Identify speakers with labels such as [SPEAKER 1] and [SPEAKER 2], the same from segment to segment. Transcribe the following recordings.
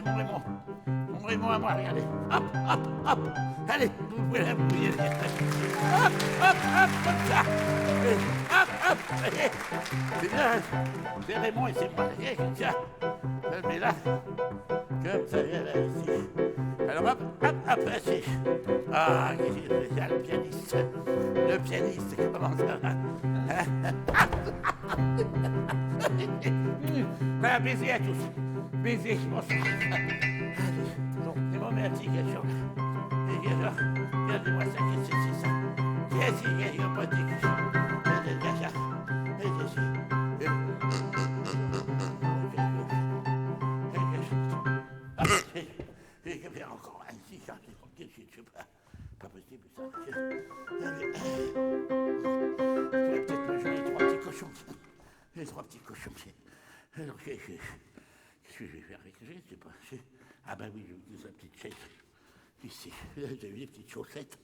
[SPEAKER 1] mon Raymond. Mon Raymond à moi, regardez. Hop, hop, hop. Allez, vous pouvez la bouiller. Hop, hop, hop, comme ça. Et hop, hop, allez. C'est bien. C'est Raymond et c'est moi. Allez, comme ça. Mais là, comme ça, là, ici. Alors hop, hop, hop, assis. Ah, le pianiste. Le pianiste, comment ça va? Un baiser à tous. Baiser, bonsoir. C'est mon médication. Regardez-moi ça, qu'est-ce que c'est ça? Qu'est-ce qu'il y a pas de encore un ici, qu'est-ce que tu pas possible ça. Je pourrais peut-être me jouer les trois petits cochons. Les trois petits cochons. Alors, qu'est-ce que je vais faire avec eux? Je ne sais pas. Ah ben oui, je vous ai une petite chaise. Ici, j'ai vu des petites chaussettes.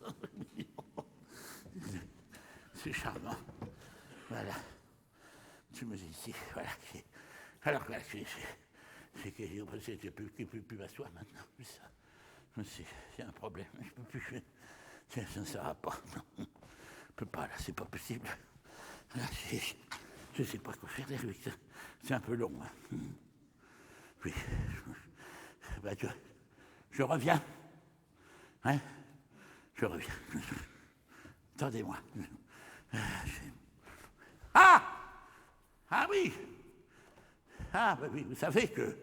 [SPEAKER 1] C'est charmant. Voilà. Tu me dis ici. Voilà. Alors, voilà, c'est que je ne peux plus m'asseoir maintenant. C'est un problème. Je ne peux plus. Ça ne sera pas. Non. Je ne peux pas, là, c'est pas possible. Là, je ne sais pas quoi faire avec ça. C'est un peu long. Hein. Oui. Ben, je reviens. Hein? Je reviens. Attendez-moi. Ah! Ah oui! Ah, ben oui, vous savez que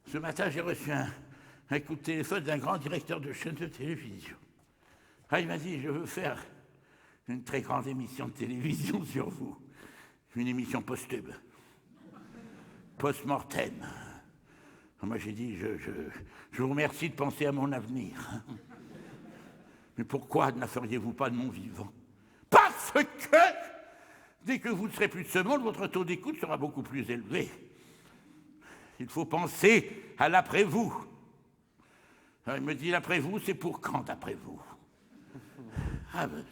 [SPEAKER 1] ce matin, j'ai reçu un coup de téléphone d'un grand directeur de chaîne de télévision. Ah, il m'a dit, je veux faire une très grande émission de télévision sur vous. Une émission post-tube. Post-mortem. Moi, j'ai dit, je vous remercie de penser à mon avenir. Mais pourquoi ne feriez-vous pas de mon vivant? Parce que, dès que vous ne serez plus de ce monde, votre taux d'écoute sera beaucoup plus élevé. Il faut penser à l'après-vous. Alors, il me dit, l'après-vous, c'est pour quand, d'après vous? Ah, ben,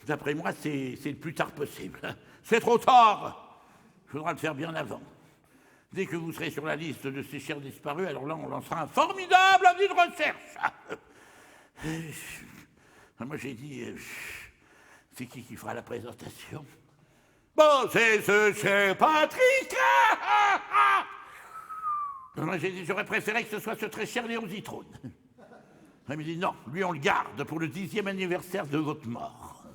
[SPEAKER 1] d'après moi, c'est le plus tard possible. C'est trop tard. Il faudra le faire bien avant. Dès que vous serez sur la liste de ces chers disparus, alors là, on lancera un formidable avis de recherche. Moi, j'ai dit, c'est qui fera la présentation? Bon, c'est Patrick. Moi, j'ai dit, j'aurais préféré que ce soit ce très cher Léon Zitrone. Il m'a dit, non, lui, on le garde pour le 10e anniversaire de votre mort.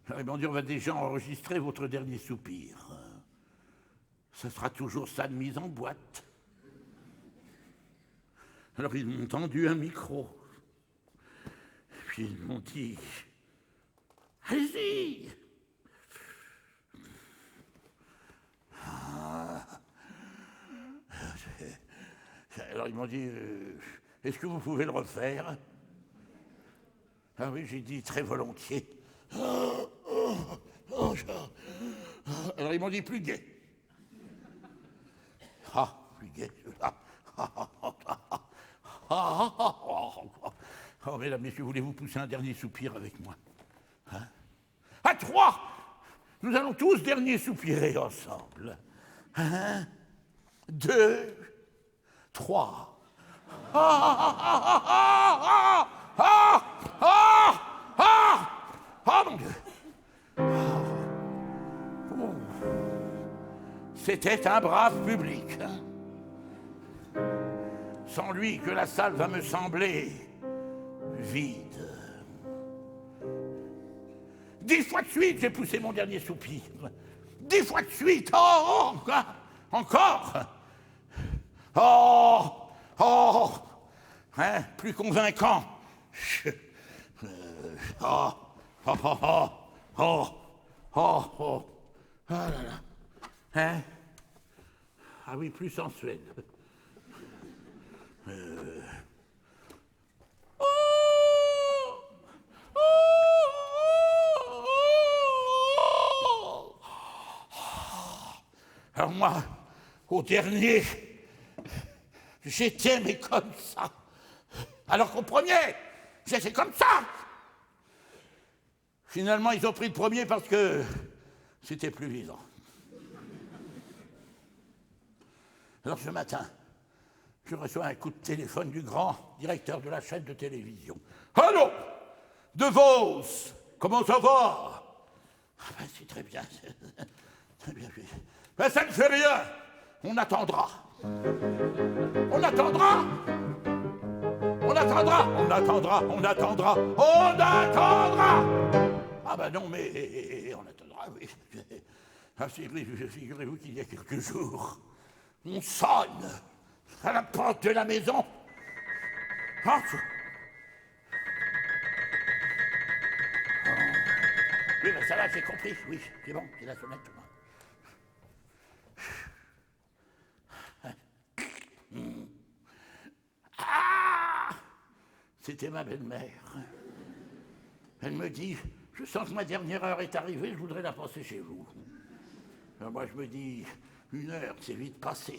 [SPEAKER 1] Alors, ils m'ont dit, on va déjà enregistrer votre dernier soupir. Ça sera toujours ça de mise en boîte. Alors, ils m'ont tendu un micro. Puis, ils m'ont dit, allez-y. Alors, ils m'ont dit, est-ce que vous pouvez le refaire? Ah oui, j'ai dit très volontiers. Alors, ils m'ont dit, plus gai. Ah, plus gai. Oh, mesdames, messieurs, voulez-vous pousser un dernier soupir avec moi? Hein? À 3! Nous allons tous dernier soupirer ensemble. 1, 2, 3. Oh, mon Dieu! Oh. C'était un brave public. Hein? Sans lui, que la salle va me sembler vide. 10 fois de suite, j'ai poussé mon dernier soupir. 10 fois de suite. Oh, encore. Oh, hein, plus convaincant. Ah là là. Hein? Ah oui, plus sensuel. Alors moi, au dernier, j'étais mais comme ça. Alors qu'au premier, j'étais comme ça. Finalement, ils ont pris le premier parce que c'était plus vivant. Alors ce matin, je reçois un coup de téléphone du grand directeur de la chaîne de télévision. Allô, De Vos, comment ça va? Ah ben, c'est très bien. Très bien. Ben, ça ne fait rien. On attendra. On attendra. On attendra. On attendra. On attendra. On attendra. Ah ben non, mais on attendra, oui. Ah, figurez-vous qu'il y a quelques jours, on sonne à la porte de la maison. Ah, oui, mais ça va, j'ai compris. Oui, c'est bon, c'est la sonnette. Ah! C'était ma belle-mère. Elle me dit, je sens que ma dernière heure est arrivée, je voudrais la passer chez vous. Alors moi, je me dis, 1 heure, c'est vite passé.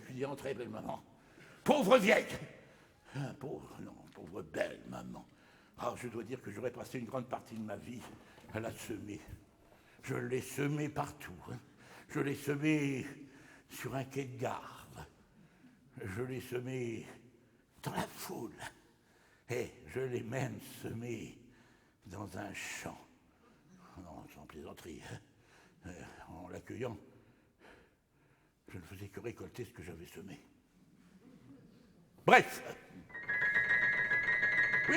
[SPEAKER 1] Je lui dis, entrez, belle maman. Pauvre vieille! Pauvre belle maman. Alors, je dois dire que j'aurais passé une grande partie de ma vie à la semer. Je l'ai semée partout. Hein. Je l'ai semée sur un quai de gare. Je l'ai semée dans la foule. Et je l'ai même semée dans un champ. Non, sans plaisanterie. Hein. En l'accueillant, je ne faisais que récolter ce que j'avais semé. Bref. Oui,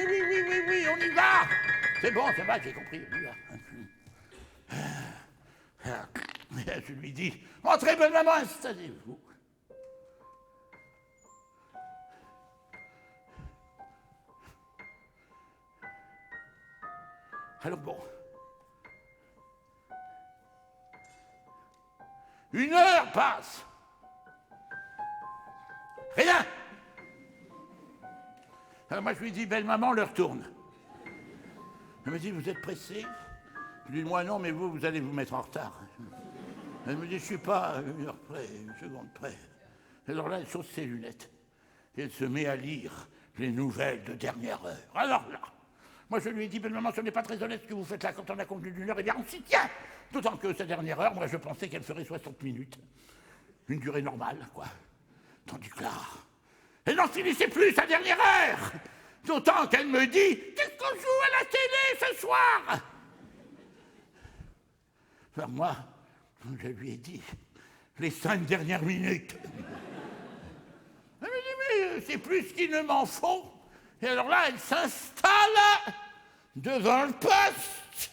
[SPEAKER 1] on y va. C'est bon, ça va, j'ai compris, on y va. Je lui dis, entrez, belle maman, installez-vous. Alors bon, 1 heure passe. Rien. Alors moi je lui dis, belle maman, l'heure tourne. Elle me dit, vous êtes pressée? Je lui dis, moi non, mais vous allez vous mettre en retard. Elle me dit, je suis pas à 1 heure près, 1 seconde près. Alors là, elle chausse ses lunettes. Et elle se met à lire les nouvelles de dernière heure. Alors là, moi je lui ai dit, belle maman, ce n'est pas très honnête ce que vous faites là quand on a convenu d'1 heure, eh bien on s'y tient. D'autant que sa dernière heure, moi je pensais qu'elle ferait 60 minutes. Une durée normale, quoi. Tandis que là, elle n'en finissait plus sa dernière heure. D'autant qu'elle me dit, qu'est-ce qu'on joue à la télé ce soir? Alors moi, je lui ai dit, les 5 dernières minutes. Elle me dit, mais c'est plus qu'il ne m'en faut. Et alors là, elle s'installe devant le poste.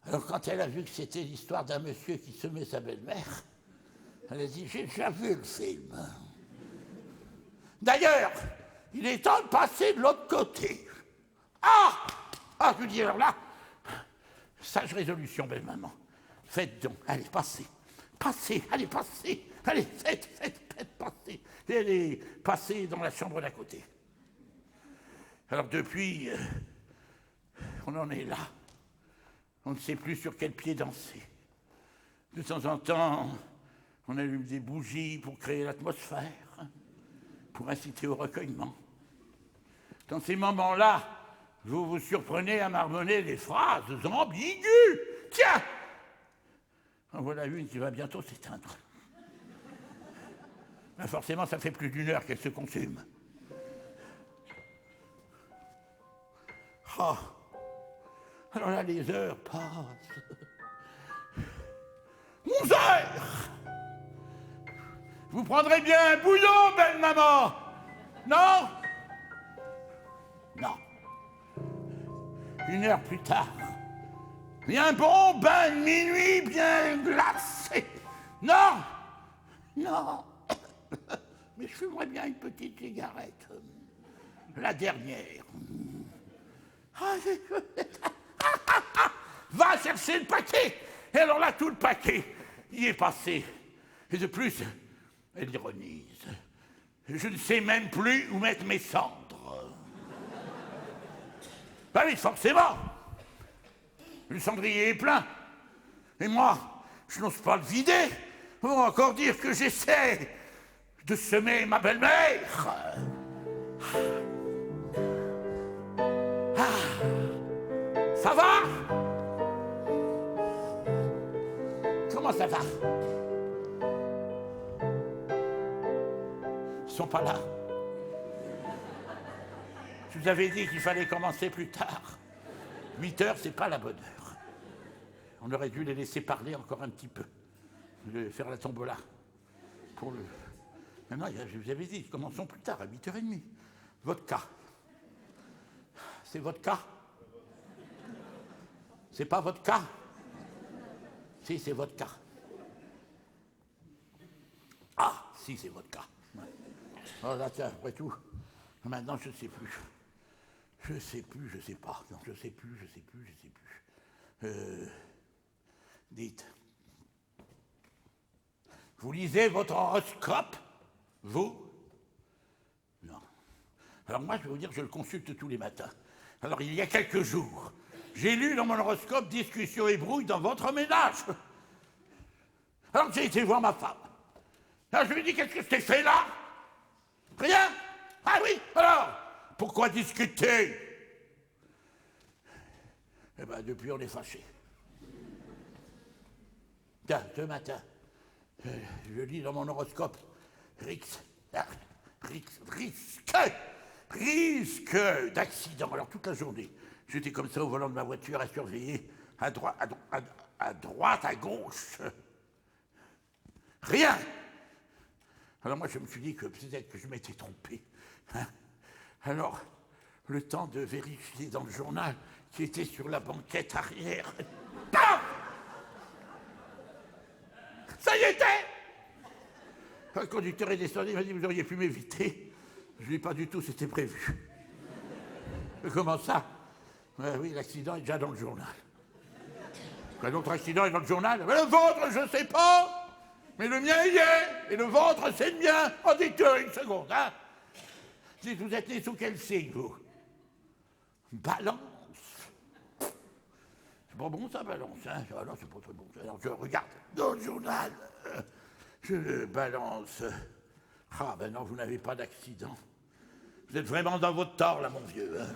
[SPEAKER 1] Alors quand elle a vu que c'était l'histoire d'un monsieur qui semait sa belle-mère, elle a dit, j'ai déjà vu le film. D'ailleurs, il est temps de passer de l'autre côté. Ah, je lui dis, alors là, sage résolution, belle maman. Faites donc, allez, passez, allez, passez, allez, faites passer. Et elle est passée dans la chambre d'à côté. Alors depuis, on en est là. On ne sait plus sur quel pied danser. De temps en temps, on allume des bougies pour créer l'atmosphère, pour inciter au recueillement. Dans ces moments-là, vous vous surprenez à marmonner des phrases ambiguës. Tiens, en voilà une qui va bientôt s'éteindre. Ben forcément, ça fait plus d'1 heure qu'elle se consume. Ah, alors là, les heures passent. 11 heures. Vous prendrez bien un bouillon, belle maman? Non? Non. 1 heure plus tard, et un bon bain de minuit bien glacé. Non. Mais je fumerais bien une petite cigarette. La dernière. Va chercher le paquet. Et alors là, tout le paquet y est passé. Et de plus, elle ironise. Je ne sais même plus où mettre mes cendres. Ben oui, forcément. Le cendrier est plein. Et moi, je n'ose pas le vider. On va encore dire que j'essaie de semer ma belle-mère. Ça va? Comment ça va? sont pas là. Je vous avais dit qu'il fallait commencer plus tard. 8 heures, c'est pas la bonne heure. On aurait dû les laisser parler encore un petit peu. De faire la tombola. Pour le... Maintenant, je vous avais dit, commençons plus tard, à 8h30. Vodka. C'est votre cas? C'est pas votre cas? Si, c'est votre cas. Ah, si, c'est votre cas. Ouais. Oh là, tiens, après tout, maintenant, je ne sais plus. Je sais plus, je sais pas. Non, je sais plus. Dites. Vous lisez votre horoscope? Vous? Non. Alors moi, je vais vous dire, je le consulte tous les matins. Alors, il y a quelques jours, j'ai lu dans mon horoscope « Discussion et brouille dans votre ménage ». Alors, j'ai été voir ma femme. Alors, je lui ai dit « Qu'est-ce que je t'ai fait là ?»« Rien ?»« Ah oui, alors, pourquoi discuter ?» Eh bien, depuis, on est fâchés. Tiens, ce matin, je lis dans mon horoscope risque d'accident. Alors toute la journée, j'étais comme ça au volant de ma voiture à surveiller à droite, à gauche. Rien. Alors moi je me suis dit que peut-être que je m'étais trompé. Hein. Alors, le temps de vérifier dans le journal qui était sur la banquette arrière. Paf! Ça y était! Le conducteur est descendu, il m'a dit, vous auriez pu m'éviter. Je lui ai pas du tout, c'était prévu. Comment ça? Oui, l'accident est déjà dans le journal. Un autre accident est dans le journal? Mais le vôtre, je sais pas. Mais le mien y est. Et le vôtre, c'est le mien. En dites-le une seconde, hein. Dites, vous êtes né sous quel signe, vous? Balance. C'est pas bon, ça, balance, hein. Ah non, c'est pas très bon. Alors, je regarde dans le journal. Je le balance. Ah, ben non, vous n'avez pas d'accident. Vous êtes vraiment dans votre tort, là, mon vieux. Hein.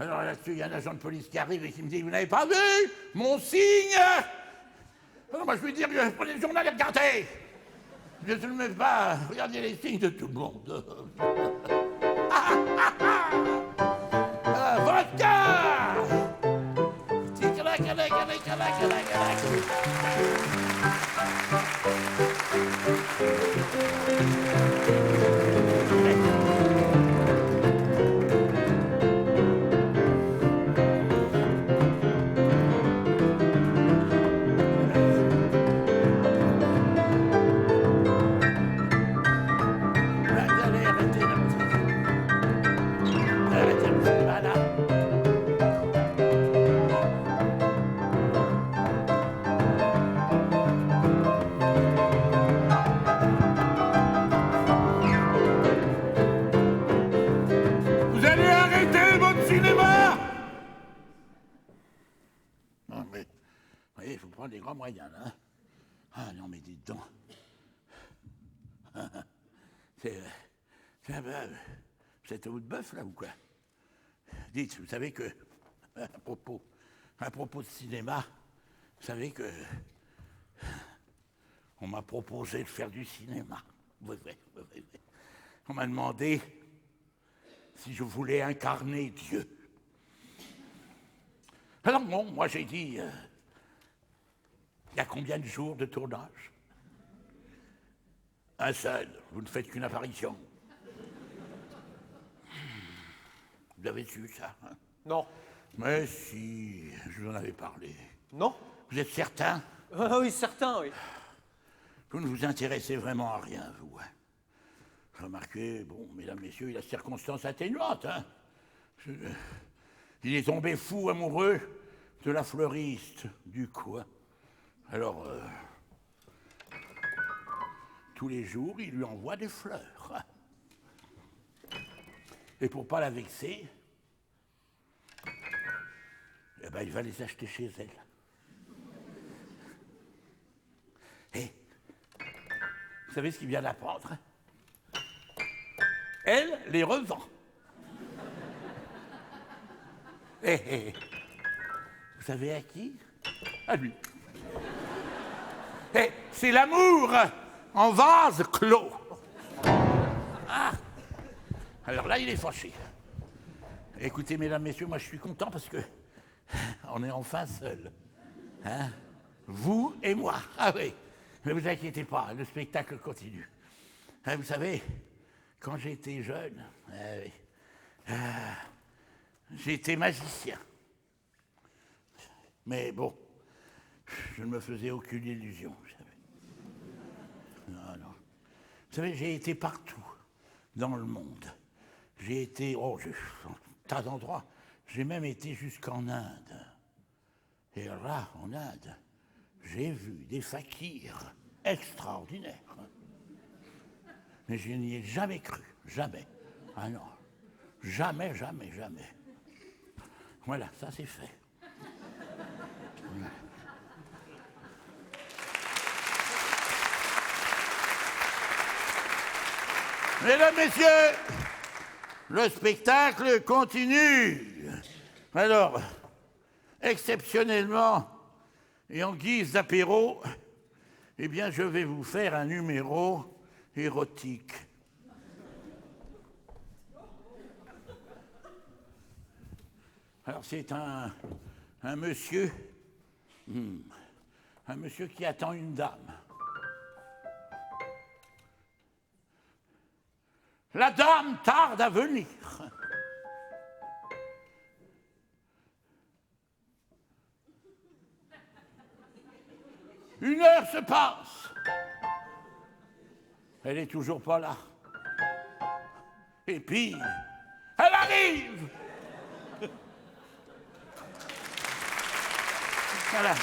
[SPEAKER 1] Alors là-dessus, il y a un agent de police qui arrive et qui me dit, vous n'avez pas vu mon signe? Alors moi, je lui dis, prenez le journal et regardez. Je ne me mets pas, regardez les signes de tout le monde. Vodka! Des grands moyens, là. Hein. Ah non, mais dites donc. C'est à vous de bœuf, là, ou quoi? Dites, vous savez que, à propos de cinéma, vous savez que on m'a proposé de faire du cinéma. Oui. On m'a demandé si je voulais incarner Dieu. Alors bon, moi j'ai dit... il y a combien de jours de tournage? Un seul. Vous ne faites qu'une apparition. Vous avez su ça, hein? Non. Mais si, je vous en avais parlé. Non. Vous êtes certain? Oui, certain, oui. Vous ne vous intéressez vraiment à rien, vous. Hein? Remarquez, bon, mesdames, messieurs, il y a circonstances atténuantes, hein? Il est tombé fou amoureux de la fleuriste du coin. Alors, tous les jours, il lui envoie des fleurs. Et pour ne pas la vexer, eh ben, il va les acheter chez elle. Et vous savez ce qu'il vient d'apprendre? Elle les revend. Et vous savez à qui? À lui. Et c'est l'amour en vase clos. Alors là, il est fâché. Écoutez, mesdames, messieurs, moi je suis content parce que on est enfin seuls. Hein? Vous et moi. Ah oui. Ne vous inquiétez pas, le spectacle continue. Hein, vous savez, quand j'étais jeune, j'étais magicien. Mais bon, je ne me faisais aucune illusion. Vous savez. Non. Vous savez, j'ai été partout dans le monde. J'ai été, dans tas d'endroits. J'ai même été jusqu'en Inde. Et là, en Inde, j'ai vu des fakirs extraordinaires. Mais je n'y ai jamais cru, jamais. Ah non, jamais. Voilà, ça c'est fait. Mesdames, messieurs, le spectacle continue. Alors, exceptionnellement, et en guise d'apéro, eh bien, je vais vous faire un numéro érotique. Alors, c'est un monsieur qui attend une dame. La dame tarde à venir. Une heure se passe. Elle n'est toujours pas là. Et puis, elle arrive. Voilà.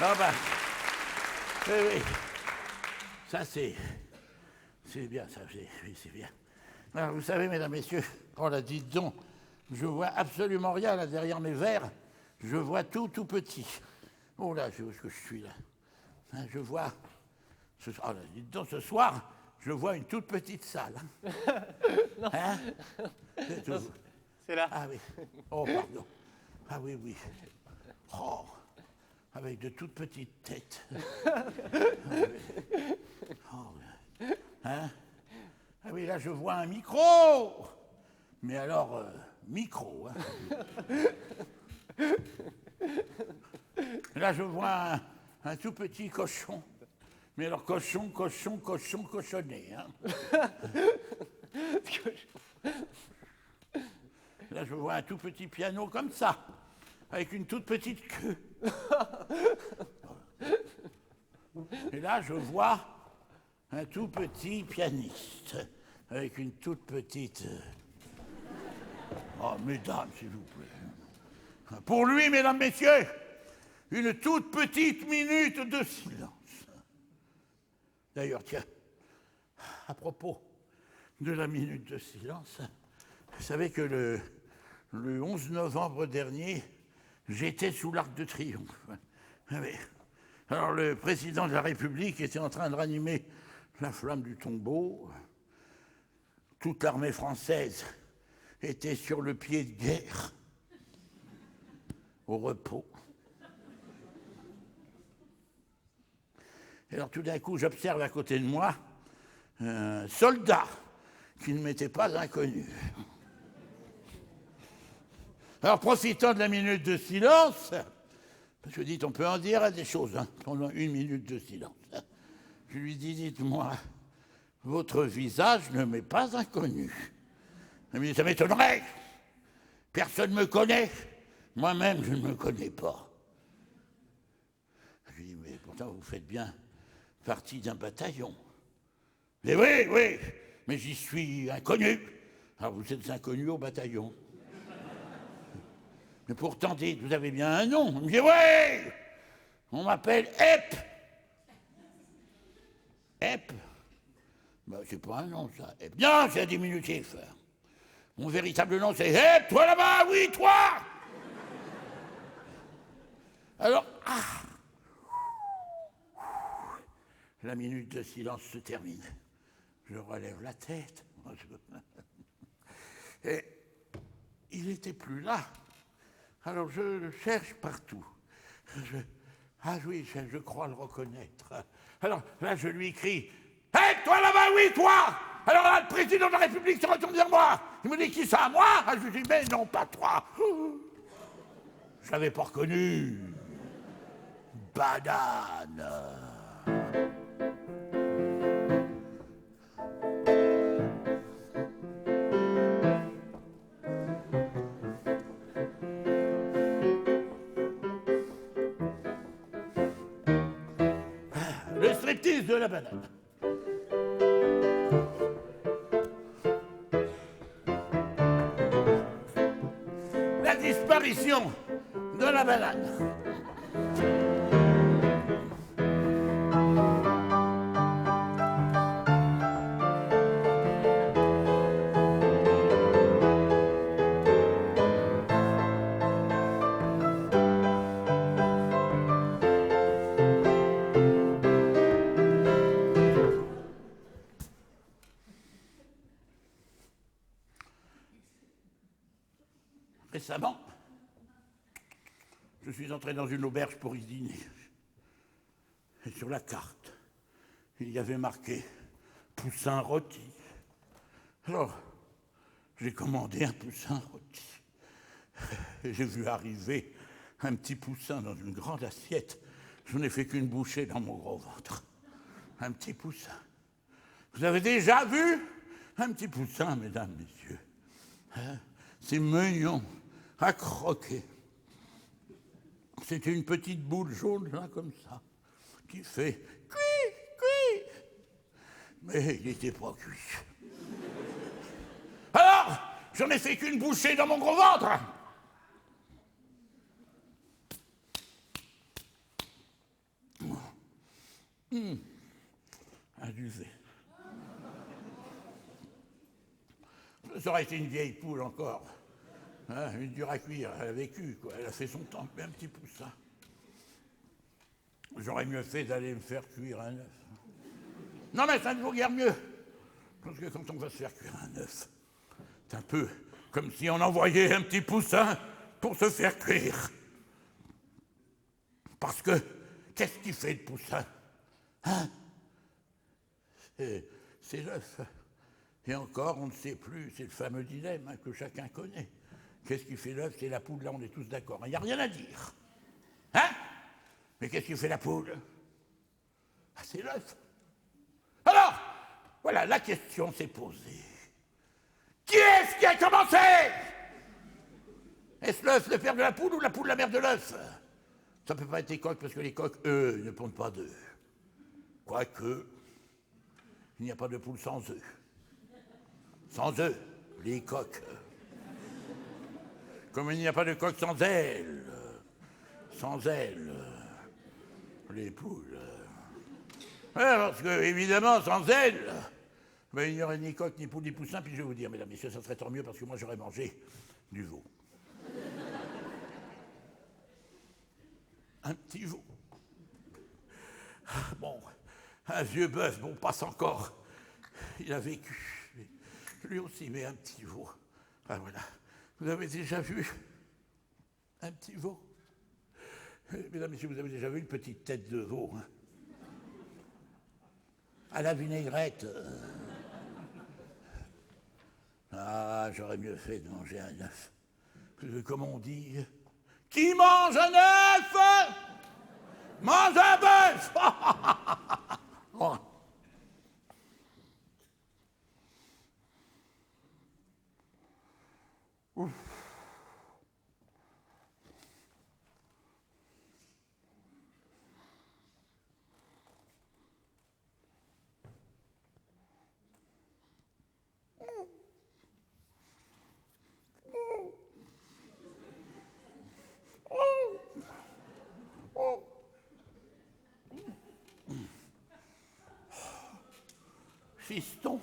[SPEAKER 1] Ah ben, oui. Ça c'est bien, ça, oui, c'est bien. Alors, vous savez, mesdames, messieurs, on l'a dit donc, je vois absolument rien là derrière mes verres. Je vois tout petit. Oh là, où est-ce que je suis là? Hein, je vois. Dites donc, ce soir, je vois une toute petite salle.
[SPEAKER 2] Non.
[SPEAKER 1] Hein?
[SPEAKER 2] C'est là.
[SPEAKER 1] Ah oui. Oh, pardon. Ah oui. Oh, avec de toutes petites têtes. Hein? Ah oui, là, je vois un micro. Mais alors, micro. Hein? Là, je vois un tout petit cochon. Mais alors, cochonné. Hein? Là, je vois un tout petit piano comme ça, avec une toute petite queue. Et là, je vois un tout petit pianiste, avec une toute petite... Oh, mesdames, s'il vous plaît. Pour lui, mesdames, messieurs, une toute petite minute de silence. D'ailleurs, tiens, à propos de la minute de silence, vous savez que le 11 novembre dernier, j'étais sous l'Arc de Triomphe. Alors, le président de la République était en train de ranimer la flamme du tombeau. Toute l'armée française était sur le pied de guerre, au repos. Et alors tout d'un coup, j'observe à côté de moi un soldat qui ne m'était pas inconnu. Alors profitant de la minute de silence, je lui dis, on peut en dire des choses pendant une minute de silence. Je lui dis, dites-moi, votre visage ne m'est pas inconnu. Il me dit, ça m'étonnerait. Personne ne me connaît. Moi-même, je ne me connais pas. Je lui dis, mais pourtant, vous faites bien partie d'un bataillon. Mais oui, mais j'y suis inconnu. Alors, vous êtes inconnu au bataillon. Mais pourtant, dites, vous avez bien un nom. Il me dit, oui, on m'appelle Ep. Ep? Ben, c'est pas un nom, ça. Ep. Non, c'est un diminutif. Mon véritable nom, c'est Ep, toi là-bas, oui, toi. Alors, la minute de silence se termine. Je relève la tête. Et il n'était plus là. Alors je le cherche partout. Oui, je crois le reconnaître. Alors là, je lui crie, hé, toi là-bas, oui, toi! Alors là, le président de la République se retourne vers moi. Il me dit, qui ça, moi? Je lui dis, mais non, pas toi. Je l'avais pas reconnu. Banane. Le striptease de la banane. La disparition de la banane. Récemment, je suis entré dans une auberge pour y dîner. Et sur la carte, il y avait marqué poussin rôti. Alors, j'ai commandé un poussin rôti. Et j'ai vu arriver un petit poussin dans une grande assiette. Je n'ai fait qu'une bouchée dans mon gros ventre. Un petit poussin. Vous avez déjà vu un petit poussin, mesdames, messieurs? Hein? C'est mignon, à croquer. C'était une petite boule jaune, là, comme ça, qui fait cuit, cuit. Mais il n'était pas cuit. Alors, j'en ai fait qu'une bouchée dans mon gros ventre. Un duvet. Ça aurait été une vieille poule encore. Hein, une dure à cuire, elle a vécu, quoi. Elle a fait son temps, mais un petit poussin. J'aurais mieux fait d'aller me faire cuire un œuf. Non, mais ça ne vaut guère mieux. Parce que quand on va se faire cuire un œuf, c'est un peu comme si on envoyait un petit poussin pour se faire cuire. Parce que, qu'est-ce qui fait le poussin? Hein? C'est l'œuf. Et encore, on ne sait plus, c'est le fameux dilemme que chacun connaît. Qu'est-ce qui fait l'œuf? C'est la poule, là on est tous d'accord. Il n'y a rien à dire. Hein? Mais qu'est-ce qui fait la poule? Ah, c'est l'œuf. Alors, voilà, la question s'est posée. Qui est-ce qui a commencé? Est-ce l'œuf le père de la poule ou la poule la mère de l'œuf? Ça ne peut pas être les coqs parce que les coqs, eux, ne pondent pas d'œufs. Quoique, il n'y a pas de poule sans œufs. Sans œufs, les coqs. Comme il n'y a pas de coq sans ailes. Sans ailes, les poules. Parce que, évidemment, sans ailes, ben, il n'y aurait ni coq, ni poule, ni poussin. Puis je vais vous dire, mesdames, messieurs, ça serait tant mieux parce que moi, j'aurais mangé du veau. Un petit veau. Bon, un vieux bœuf, bon, passe encore. Il a vécu. Lui aussi, mais un petit veau. Ah, voilà. Vous avez déjà vu un petit veau? Mesdames, messieurs, vous avez déjà vu une petite tête de veau, hein? À la vinaigrette. Ah, j'aurais mieux fait de manger un œuf. Comme on dit, qui mange un œuf mange un bœuf. Oh. Ouf. Fiston.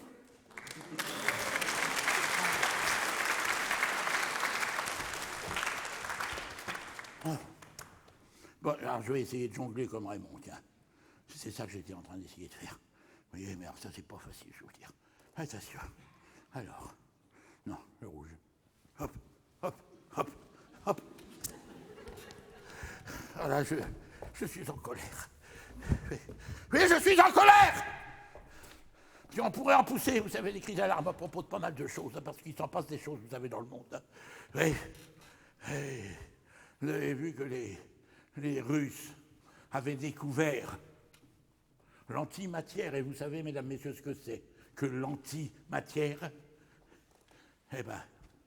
[SPEAKER 1] Bon, alors je vais essayer de jongler comme Raymond, tiens. C'est ça que j'étais en train d'essayer de faire. Vous voyez, mais alors ça, c'est pas facile, je vous dire. Attention. Alors, non, le rouge. Hop, hop, hop, hop. Voilà, je suis en colère. Oui, je suis en colère! Puis on pourrait en pousser, vous savez, des cris d'alarme à propos de pas mal de choses, parce qu'il s'en passe des choses, vous savez, dans le monde. Oui. Vous avez vu que les Russes avaient découvert l'antimatière, et vous savez, mesdames, messieurs, ce que c'est que l'antimatière? Eh ben,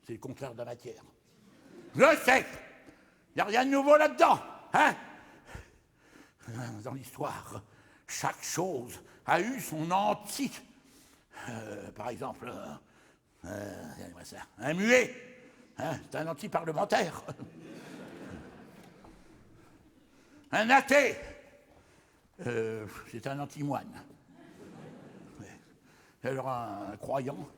[SPEAKER 1] c'est le contraire de la matière. Je sais, il n'y a rien de nouveau là-dedans, hein? Dans l'histoire, chaque chose a eu son anti. Par exemple, un muet, hein, c'est un anti-parlementaire. Un athée, c'est un anti-moine. Alors un croyant,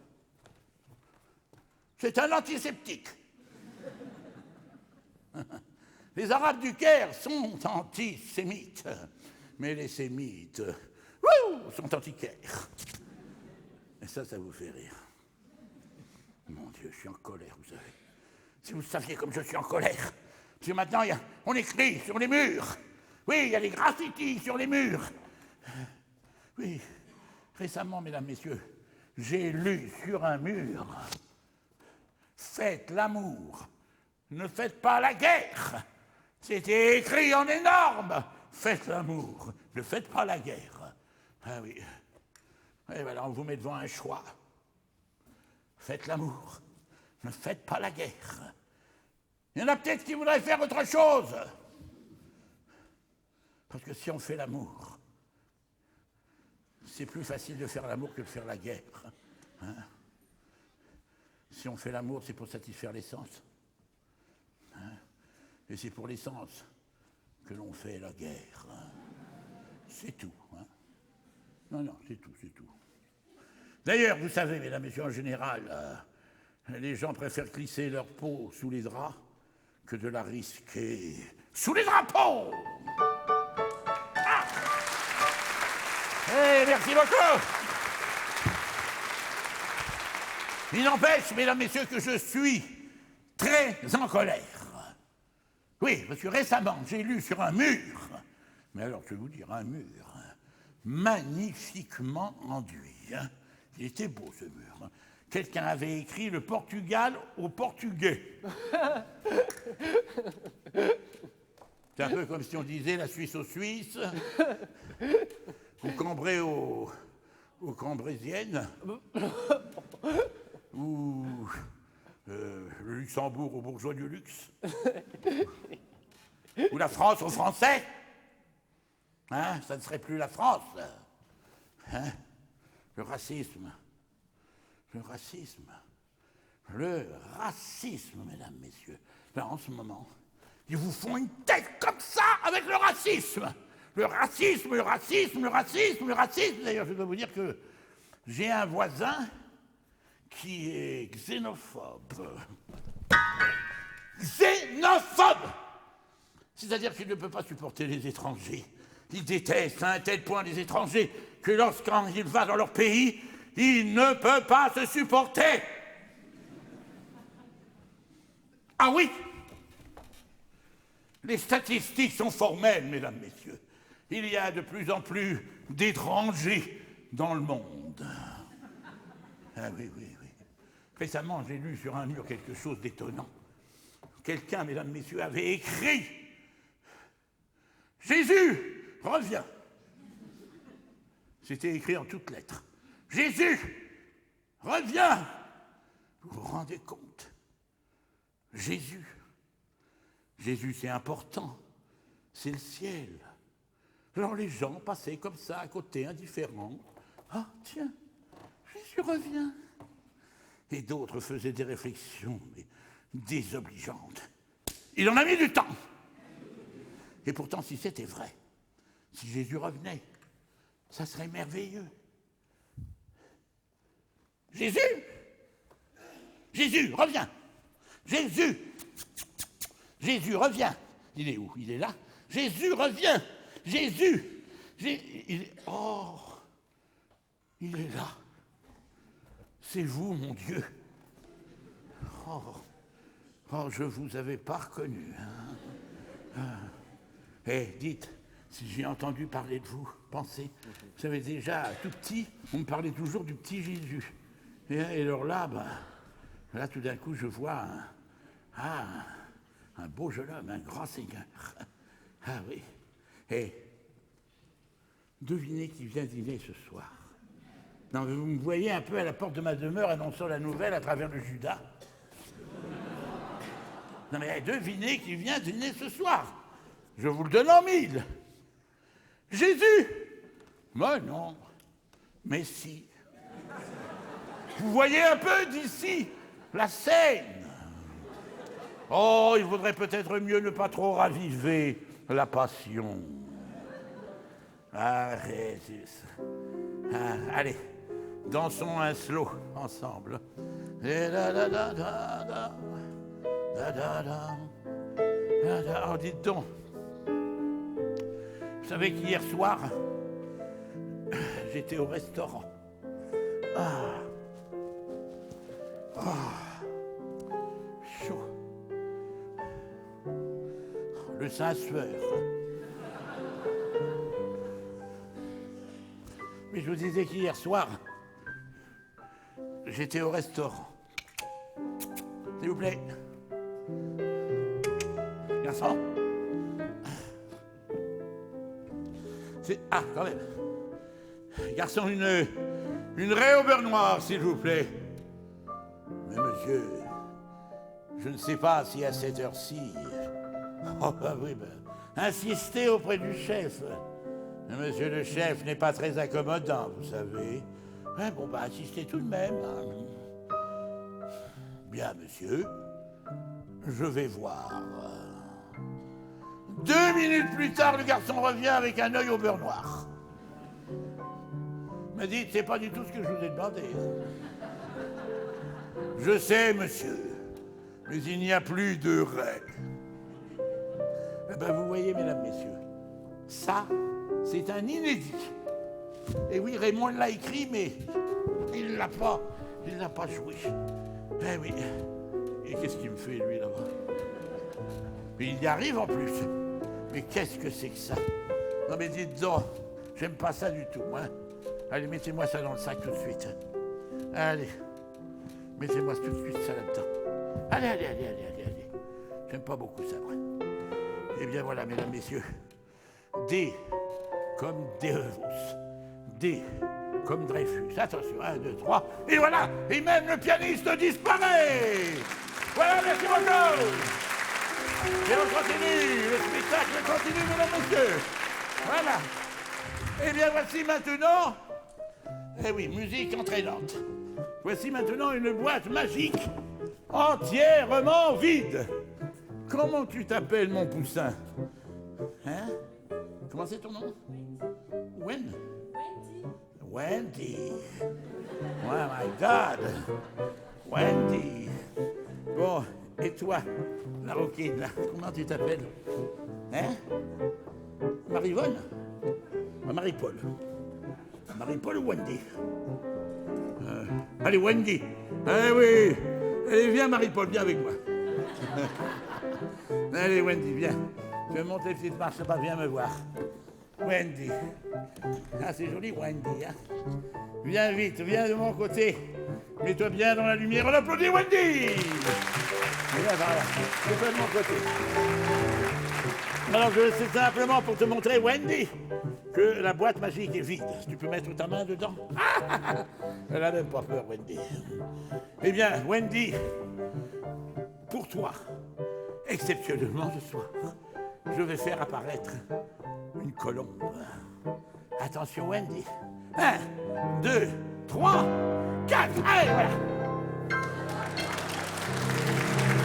[SPEAKER 1] c'est un antiseptique. Les Arabes du Caire sont antisémites, mais les sémites sont anti-Caire. Et ça vous fait rire. Mon Dieu, je suis en colère, vous savez. Si vous saviez comme je suis en colère. Parce que maintenant, on écrit sur les murs. Oui, il y a des graffitis sur les murs. Oui, récemment, mesdames, messieurs, j'ai lu sur un mur « Faites l'amour, ne faites pas la guerre ». C'était écrit en énorme. « Faites l'amour, ne faites pas la guerre ». Ah oui. Et voilà, on vous met devant un choix. Faites l'amour, ne faites pas la guerre. Il y en a peut-être qui voudraient faire autre chose. Parce que si on fait l'amour, c'est plus facile de faire l'amour que de faire la guerre. Hein? Si on fait l'amour, c'est pour satisfaire l'essence. Hein? Et c'est pour l'essence que l'on fait la guerre. Hein? C'est tout. Hein? Non, c'est tout, c'est tout. D'ailleurs, vous savez, mesdames, messieurs, en général, les gens préfèrent glisser leur peau sous les draps que de la risquer sous les drapeaux. Ah! Merci beaucoup. Il n'empêche, mesdames, messieurs, que je suis très en colère. Oui, parce que récemment, j'ai lu sur un mur, mais alors je vais vous dire, un mur magnifiquement enduit. Hein. Il était beau ce mur. Hein. Quelqu'un avait écrit « Le Portugal au portugais ». C'est un peu comme si on disait « La Suisse aux Suisses » ou « Cambrai aux Cambrésiennes » ou le Luxembourg aux bourgeois du luxe ou la France aux Français. Hein, ça ne serait plus la France. Hein, le racisme, mesdames, messieurs. Là, en ce moment, ils vous font une tête comme ça avec le racisme. Le racisme. D'ailleurs, je dois vous dire que j'ai un voisin qui est xénophobe. C'est-à-dire qu'il ne peut pas supporter les étrangers. Il déteste à un tel point les étrangers que lorsqu'il va dans leur pays, il ne peut pas se supporter. Ah oui, les statistiques sont formelles, mesdames, messieurs. Il y a de plus en plus d'étrangers dans le monde. Ah oui. Récemment, j'ai lu sur un mur quelque chose d'étonnant. Quelqu'un, mesdames, messieurs, avait écrit « Jésus, reviens ». C'était écrit en toutes lettres. « Jésus, reviens ». Vous vous rendez compte? Jésus, c'est important. C'est le ciel. Alors les gens passaient comme ça, à côté, indifférents. « Ah, tiens, Jésus revient ». Et d'autres faisaient des réflexions mais désobligeantes. Il en a mis du temps. Et pourtant, si c'était vrai, si Jésus revenait, ça serait merveilleux. Jésus, reviens. Jésus, reviens. Il est où? Il est là. Jésus, reviens. Jésus, il est là. C'est vous, mon Dieu. Oh, je vous avais pas reconnu. Hein. Dites, si j'ai entendu parler de vous, pensez. Vous savez, déjà, tout petit, on me parlait toujours du petit Jésus. Et alors là, là, tout d'un coup, je vois un beau jeune homme, un grand seigneur. Ah oui. Et devinez qui vient dîner ce soir. Non, vous me voyez un peu à la porte de ma demeure annonçant la nouvelle à travers le Judas. Non mais devinez qui vient dîner ce soir. Je vous le donne en 1000. Jésus. Moi non. Mais si. Vous voyez un peu d'ici la scène. Oh, il vaudrait peut-être mieux ne pas trop raviver la passion. Ah, Jésus. Ah, allez, dansons un slow ensemble. Oh, dites donc. Vous savez qu'hier soir, j'étais au restaurant. Chaud. Le Saint-Sueur. Mais je vous disais qu'hier soir, j'étais au restaurant. S'il vous plaît. Garçon. Ah, quand même. Garçon, une raie au beurre noir, s'il vous plaît. Mais monsieur, je ne sais pas si à cette heure-ci... Oh, bah oui, insistez auprès du chef. Monsieur le chef n'est pas très accommodant, vous savez. Ouais, bon, insistez tout de même. Bien, monsieur, je vais voir. 2 minutes plus tard, le garçon revient avec un œil au beurre noir. Me dit, c'est pas du tout ce que je vous ai demandé. Je sais, monsieur, mais il n'y a plus de raie. Eh ben, vous voyez, mesdames, messieurs, ça, c'est un inédit. Et oui, Raymond l'a écrit, mais il l'a pas joué. Eh oui. Et qu'est-ce qu'il me fait, lui, là-bas? Mais il y arrive en plus. Mais qu'est-ce que c'est que ça? Non, mais dites donc, j'aime pas ça du tout, moi. Allez, mettez-moi ça dans le sac tout de suite. Allez, mettez-moi tout de suite ça là-dedans. Allez. J'aime pas beaucoup ça, moi. Eh bien voilà, mesdames, messieurs. D comme Déhevos. D comme Dreyfus. Attention, 1, 2, 3. Et voilà. Et même le pianiste disparaît. Voilà, merci beaucoup. Et on continue. Le spectacle continue, mesdames, messieurs. Voilà. Eh bien, voici maintenant... Eh oui, musique entraînante. Voici maintenant une boîte magique entièrement vide. Comment tu t'appelles, mon poussin? Hein? Comment c'est ton nom? Wendy. Wendy. Oh my God. Wendy. Bon, et toi, la roquine, là, comment tu t'appelles? Hein? Marivonne? Marie-Paul. Marie-Paul ou Wendy? Allez, Wendy. Ah oui. Allez, viens, Marie-Paul, viens avec moi. Allez, Wendy, viens. Je vais monter les petites marches là-bas, viens me voir. Wendy. Ah, c'est joli, Wendy. Hein? Viens vite, viens de mon côté. Mets-toi bien dans la lumière. On applaudit Wendy. Viens par là. Mets-toi de mon côté. Alors, c'est simplement pour te montrer, Wendy, que la boîte magique est vide. Tu peux mettre ta main dedans. Elle n'a même pas peur, Wendy. Eh bien, Wendy, pour toi, exceptionnellement ce soir, je vais faire apparaître une colombe. Attention, Wendy. 1, 2, 3, 4. Allez, voilà.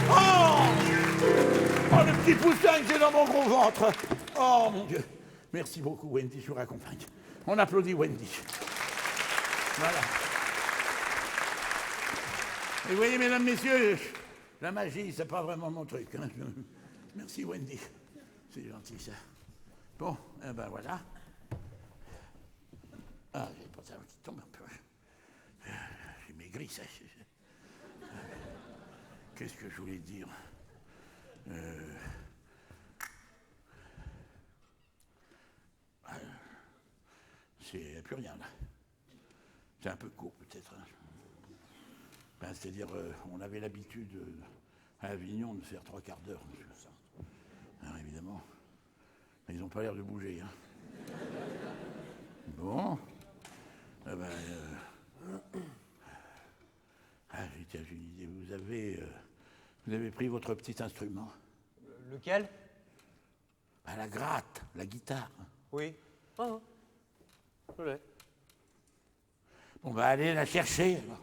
[SPEAKER 1] Oh, le petit poussin que j'ai dans mon gros ventre. Oh, mon Dieu. Merci beaucoup, Wendy, je vous raccompagne. On applaudit Wendy. Voilà. Et vous voyez, mesdames, messieurs, la magie, c'est pas vraiment mon truc. Hein. Merci, Wendy. C'est gentil, ça. Bon, eh ben voilà. Ah, j'ai pas ça qui tombe un peu. J'ai maigri, ça. Qu'est-ce que je voulais dire? n'y a plus rien là. C'est un peu court peut-être. Hein. Ben, c'est-à-dire, on avait l'habitude à Avignon de faire 3/4 d'heure. Alors évidemment, ils n'ont pas l'air de bouger. Hein. Bon. Ah ben, tiens, j'ai une idée. Vous avez pris votre petit instrument.
[SPEAKER 2] Lequel?
[SPEAKER 1] Ah, la gratte, la guitare.
[SPEAKER 2] Oui. Ah, je l'ai.
[SPEAKER 1] On va aller la chercher. Alors.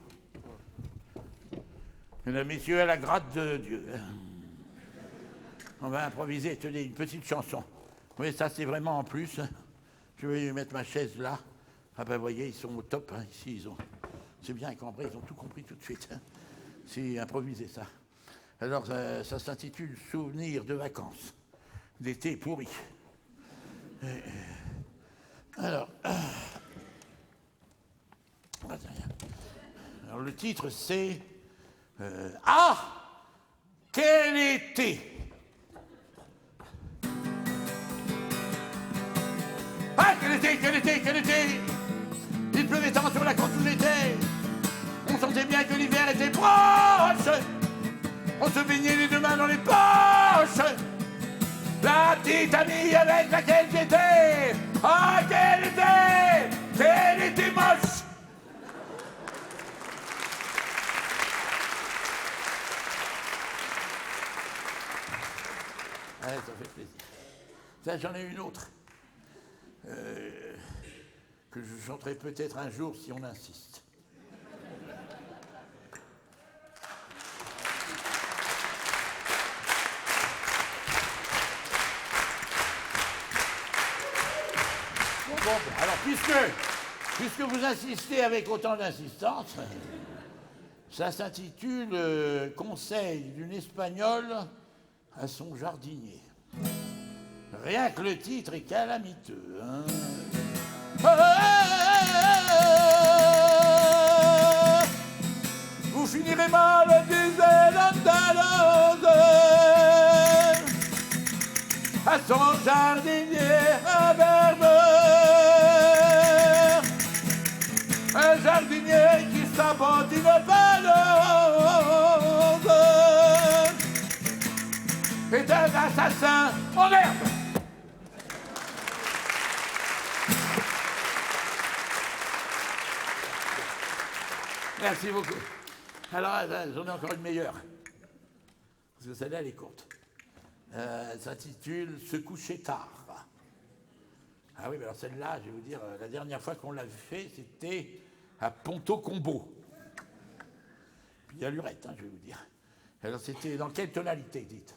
[SPEAKER 1] Mesdames, messieurs, à la gratte de Dieu. On va improviser, tenez, une petite chanson. Oui, ça c'est vraiment en plus. Je vais mettre ma chaise là. Ah ben, vous voyez, ils sont au top. Hein. Ici, c'est bien cambré, ils ont tout compris tout de suite. Hein. C'est improvisé, ça. Alors, ça s'intitule « Souvenirs de vacances d'été pourri ». Alors, le titre, c'est « Ah, quel été !» Ah, quel été, quel été, quel été! Il pleuvait tant sur la côte tout l'été. On sentait bien que l'hiver était proche. On se baignait les deux mains dans les poches. La petite amie avec laquelle j'étais. Ah, quel été! Quel été moche! Ouais, ça fait plaisir. Ça, j'en ai une autre. Que je chanterai peut-être un jour si on insiste. Bon, alors puisque vous insistez avec autant d'insistance, ça s'intitule Conseil d'une Espagnole à son jardinier. Rien que le titre est calamiteux, hein. Vous finirez mal, disait l'Andalouse, à son jardinier à Berbère. Un jardinier qui sabote une balance est un assassin en herbe. Merci beaucoup. Alors, j'en ai encore une meilleure. Parce que celle-là, elle est courte. Elle s'intitule « Se coucher tard ». Ah oui, mais alors celle-là, je vais vous dire, la dernière fois qu'on l'a fait, c'était à Ponto-Combo. Puis à Lurette, hein, je vais vous dire. Alors, c'était dans quelle tonalité, dites?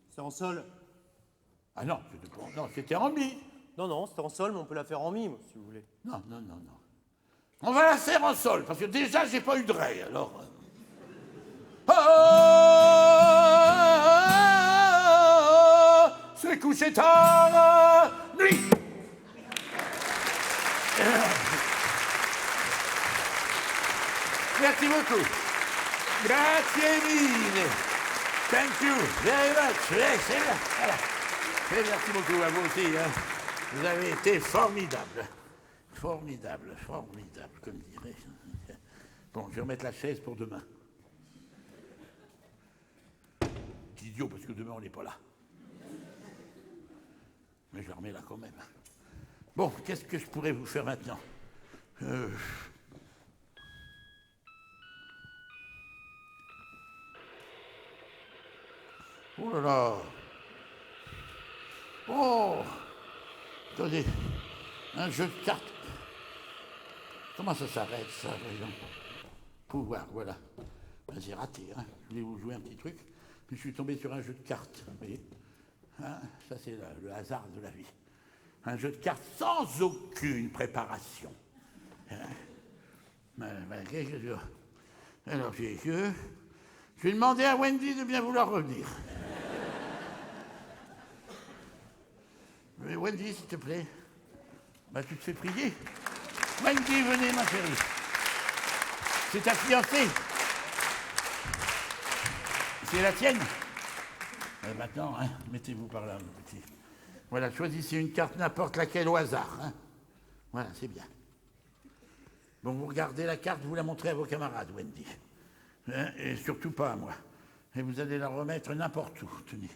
[SPEAKER 2] C'est en sol.
[SPEAKER 1] Ah non, c'était en mi.
[SPEAKER 2] Non, c'était en sol, mais on peut la faire en mi, si vous voulez.
[SPEAKER 1] Non. On va la faire en sol, parce que déjà, j'ai pas eu de ré, alors... Se coucher tard, nuit. Merci beaucoup. Grazie mille. Thank you very much. Excellent. Voilà. Et merci beaucoup à vous aussi. Hein. Vous avez été formidable. Formidable, comme dirait. Bon, je vais remettre la chaise pour demain. C'est idiot, parce que demain, on n'est pas là. Mais je la remets là quand même. Bon, qu'est-ce que je pourrais vous faire maintenant? Oh là là! Oh! Attendez, un jeu de cartes. Comment ça s'arrête, ça, voyons? Pouvoir, voilà. Ben, j'ai raté, hein. Je voulais vous jouer un petit truc, puis je suis tombé sur un jeu de cartes, vous voyez? Hein, ça, c'est le hasard de la vie. Un jeu de cartes sans aucune préparation. Hein? Alors, je vais demander à Wendy de bien vouloir revenir. Mais Wendy, s'il te plaît. Bah, tu te fais prier. Wendy, venez, ma chérie. C'est ta fiancée. C'est la tienne. Et maintenant, hein, mettez-vous par là, mon petit. Voilà, choisissez une carte, n'importe laquelle au hasard. Hein. Voilà, c'est bien. Bon, vous regardez la carte, vous la montrez à vos camarades, Wendy. Hein, et surtout pas à moi. Et vous allez la remettre n'importe où, tenez.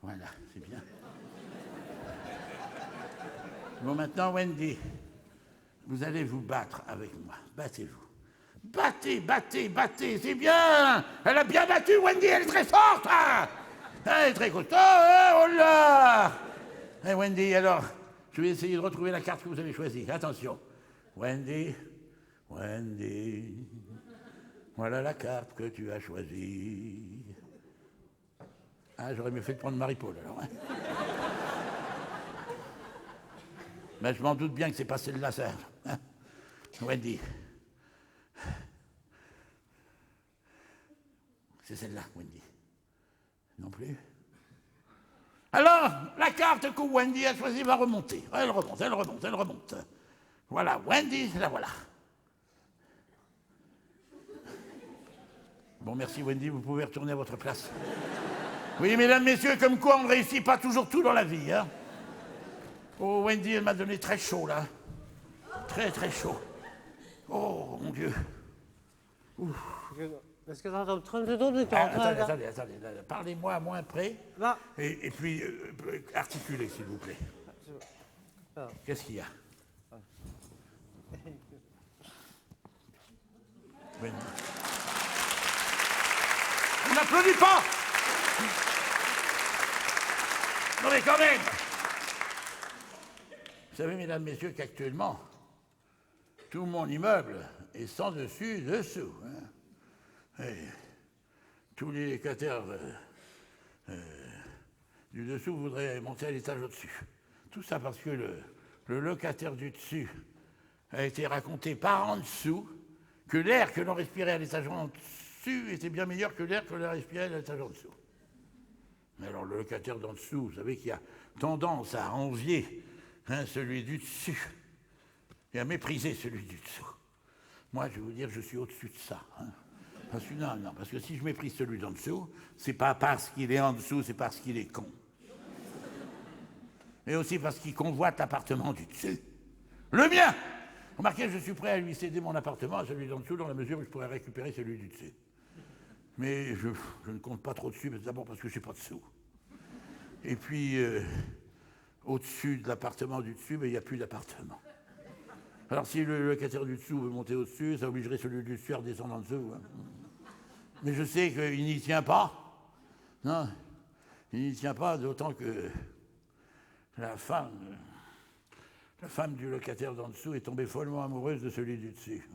[SPEAKER 1] Voilà, c'est bien. Bon, maintenant, Wendy, vous allez vous battre avec moi. Battez-vous. Battez, battez, battez, c'est bien. Elle a bien battu, Wendy, elle est très forte. Hein, elle est très costaud, hein, oh là. Eh, Wendy, alors, je vais essayer de retrouver la carte que vous avez choisie. Attention. Wendy, Wendy, voilà la carte que tu as choisie. Ah, j'aurais mieux fait de prendre Marie-Paul, alors. Hein. Mais je m'en doute bien que c'est pas celle-là, ça. Hein, Wendy. C'est celle-là, Wendy. Non plus. Alors, la carte que Wendy a choisie va remonter. Elle remonte, elle remonte, elle remonte. Voilà, Wendy, la voilà. Bon, merci Wendy, vous pouvez retourner à votre place. Oui, mesdames, messieurs, comme quoi on ne réussit pas toujours tout dans la vie, hein. Oh, Wendy, elle m'a donné très chaud, là. Très, très chaud. Oh, mon Dieu. Ouf.
[SPEAKER 2] Est-ce que ça en train de
[SPEAKER 1] Attendez, parlez-moi à moins près.
[SPEAKER 2] Là.
[SPEAKER 1] Et puis, articulez, s'il vous plaît. Qu'est-ce qu'il y a? Wendy. On n'applaudit pas! Non mais quand même! Vous savez, mesdames, messieurs, qu'actuellement, tout mon immeuble est sans dessus, dessous. Hein. Et tous les locataires du dessous voudraient monter à l'étage au-dessus. Tout ça parce que le locataire du dessus a été raconté par en dessous que l'air que l'on respirait à l'étage en dessus était bien meilleur que l'air que l'on respirait à l'étage en dessous. Mais alors le locataire d'en dessous, vous savez qu'il a tendance à envier celui du dessus et à mépriser celui du dessous. Moi, je vais vous dire, je suis au-dessus de ça. Hein. Parce que si je méprise celui d'en dessous, c'est pas parce qu'il est en dessous, c'est parce qu'il est con. Et aussi parce qu'il convoite l'appartement du dessus. Le mien! Remarquez, je suis prêt à lui céder mon appartement à celui d'en dessous dans la mesure où je pourrais récupérer celui du dessus. Mais je ne compte pas trop dessus, d'abord parce que je ne suis pas dessous. Et puis, au-dessus de l'appartement du dessus, il n'y a plus d'appartement. Alors si le locataire du dessous veut monter au-dessus, ça obligerait celui du dessus à redescendre en dessous. Hein. Mais je sais qu'il n'y tient pas. Non, il n'y tient pas, d'autant que la femme du locataire d'en dessous est tombée follement amoureuse de celui du dessus.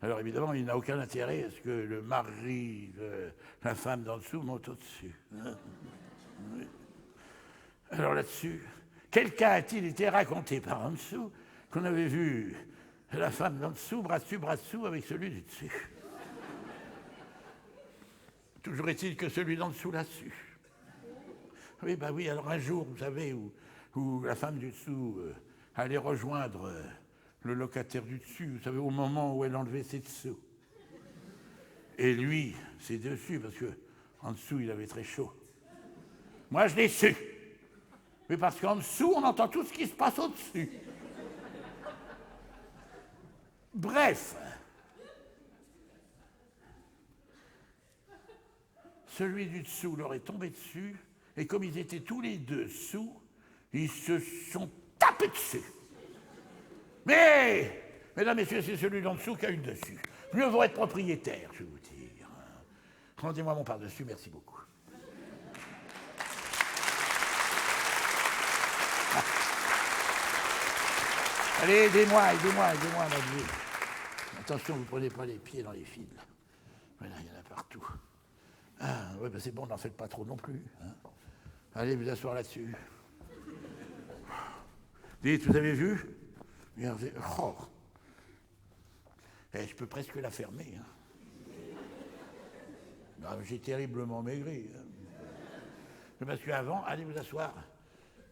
[SPEAKER 1] Alors évidemment, il n'a aucun intérêt à ce que le mari de la femme d'en dessous monte au-dessus. Hein. Oui. Alors là-dessus, quel cas a-t-il été raconté par en dessous qu'on avait vu la femme d'en dessous, bras dessous, avec celui du dessus? Toujours est-il que celui d'en dessous l'a su. Oui, bah oui, alors un jour, vous savez, où la femme du dessous allait rejoindre le locataire du dessus, vous savez, au moment où elle enlevait ses dessous. Et lui, ses dessus, parce qu'en dessous, il avait très chaud. Moi, je l'ai su. Mais parce qu'en dessous, on entend tout ce qui se passe au-dessus. Bref. Celui du dessous leur est tombé dessus, et comme ils étaient tous les deux sous, ils se sont tapés dessus. Mais, mesdames, messieurs, c'est celui d'en dessous qui a eu le dessus. Mieux vaut être propriétaire, je vais vous dire. Rendez-moi mon par-dessus, merci beaucoup. Allez, aidez-moi, madame. Attention, vous ne prenez pas les pieds dans les fils. Voilà, il y en a partout. Ah, oui, ben c'est bon, n'en faites pas trop non plus. Hein. Allez vous asseoir là-dessus. Dites, vous avez vu? Regardez. Oh. Je peux presque la fermer. Hein. Non, j'ai terriblement maigri. Hein. Parce qu'avant, allez vous asseoir.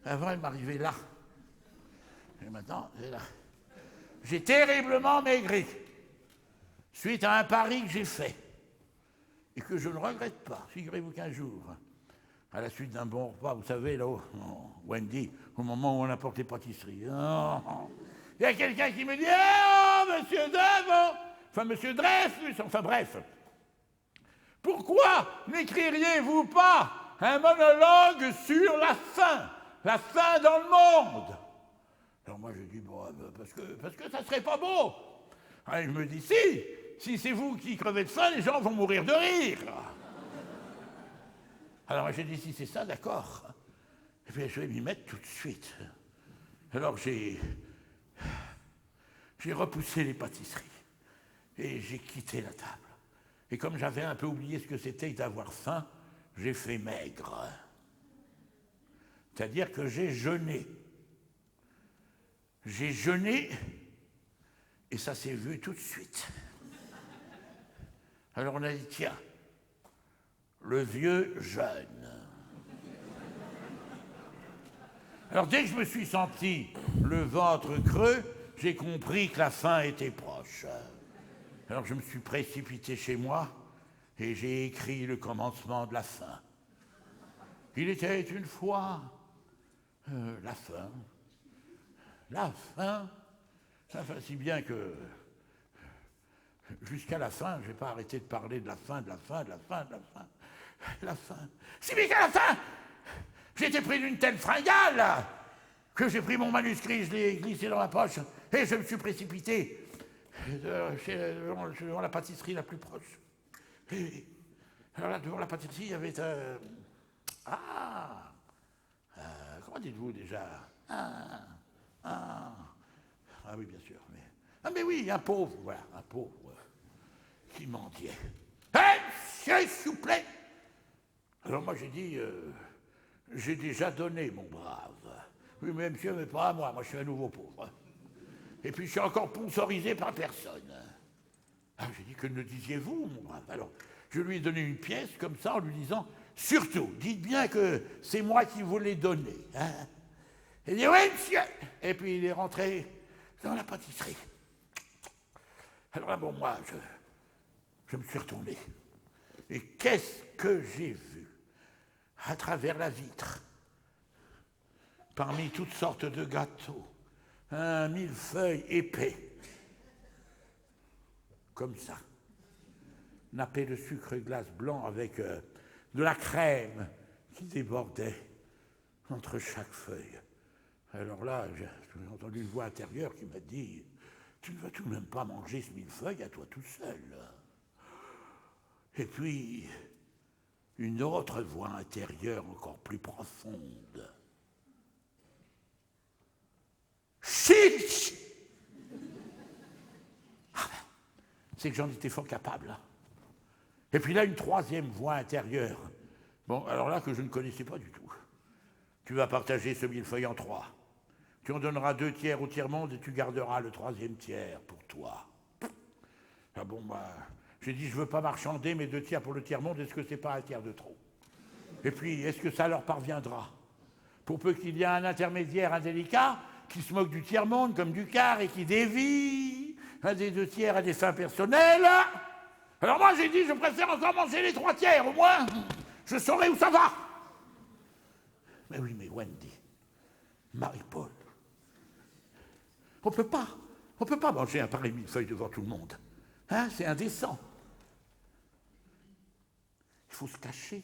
[SPEAKER 1] Avant, elle m'arrivait là. Et maintenant, c'est là. J'ai terriblement maigri. Suite à un pari que j'ai fait. Et que je ne regrette pas. Figurez-vous qu'un jour, à la suite d'un bon repas, vous savez, là-haut, Wendy, au moment où on apporte les pâtisseries, il y a quelqu'un qui me dit « Oh, monsieur Devon !» Enfin, monsieur Dreyfus, enfin bref. Pourquoi n'écririez-vous pas un monologue sur la faim dans le monde? Alors moi je dis, bon, parce que ça serait pas beau. Alors, il me dit, si c'est vous qui crevez de faim, les gens vont mourir de rire. Alors moi j'ai dit, si c'est ça, d'accord. Et puis je vais m'y mettre tout de suite. Alors j'ai repoussé les pâtisseries et j'ai quitté la table. Et comme j'avais un peu oublié ce que c'était d'avoir faim, j'ai fait maigre. C'est-à-dire que j'ai jeûné. J'ai jeûné et ça s'est vu tout de suite. Alors on a dit, tiens, le vieux jeûne. Alors dès que je me suis senti le ventre creux, j'ai compris que la fin était proche. Alors je me suis précipité chez moi et j'ai écrit le commencement de la fin. Il était une fois la fin, enfin, si bien que jusqu'à la fin, je n'ai pas arrêté de parler de la fin. Si bien qu'à la fin, j'étais pris d'une telle fringale que j'ai pris mon manuscrit, je l'ai glissé dans ma poche et je me suis précipité devant la pâtisserie la plus proche. Et alors là, devant la pâtisserie, il y avait comment dites-vous déjà? Ah oui, bien sûr. Mais oui, un pauvre, voilà, qui mendiait. Monsieur, s'il vous plaît. Alors moi j'ai dit, j'ai déjà donné, mon brave. Oui, mais monsieur, mais pas à moi je suis un nouveau pauvre. Et puis je suis encore sponsorisé par personne. Alors j'ai dit, que ne disiez-vous, mon brave? Alors je lui ai donné une pièce comme ça en lui disant, surtout, dites bien que c'est moi qui vous l'ai donné. Hein? Il dit, oui, monsieur. Et puis il est rentré dans la pâtisserie. Alors là, bon, moi, je me suis retourné. Et qu'est-ce que j'ai vu à travers la vitre, parmi toutes sortes de gâteaux, un millefeuille épais, comme ça, nappé de sucre glace blanc avec de la crème qui débordait entre chaque feuille. Alors là, j'ai entendu une voix intérieure qui m'a dit, tu ne vas tout de même pas manger ce millefeuille à toi tout seul. Et puis, une autre voix intérieure encore plus profonde. Chiche! C'est que j'en étais fort capable. Et puis là, une troisième voix intérieure. Bon, alors là, que je ne connaissais pas du tout. Tu vas partager ce millefeuille en 3. Tu en donneras 2 tiers au tiers-monde et tu garderas le 3e tiers pour toi. Ah bon, j'ai dit, je ne veux pas marchander, mais 2 tiers pour le tiers-monde, est-ce que c'est pas un tiers de trop? Et puis, est-ce que ça leur parviendra? Pour peu qu'il y ait un intermédiaire indélicat qui se moque du tiers-monde comme du quart et qui dévie un des 2 tiers à des fins personnelles. Alors moi, j'ai dit, je préfère encore manger les 3 tiers, au moins, je saurai où ça va. Mais oui, mais Wendy, Marie-Paul, on peut pas manger un pareil millefeuille devant tout le monde. Hein, c'est indécent. Il faut se cacher.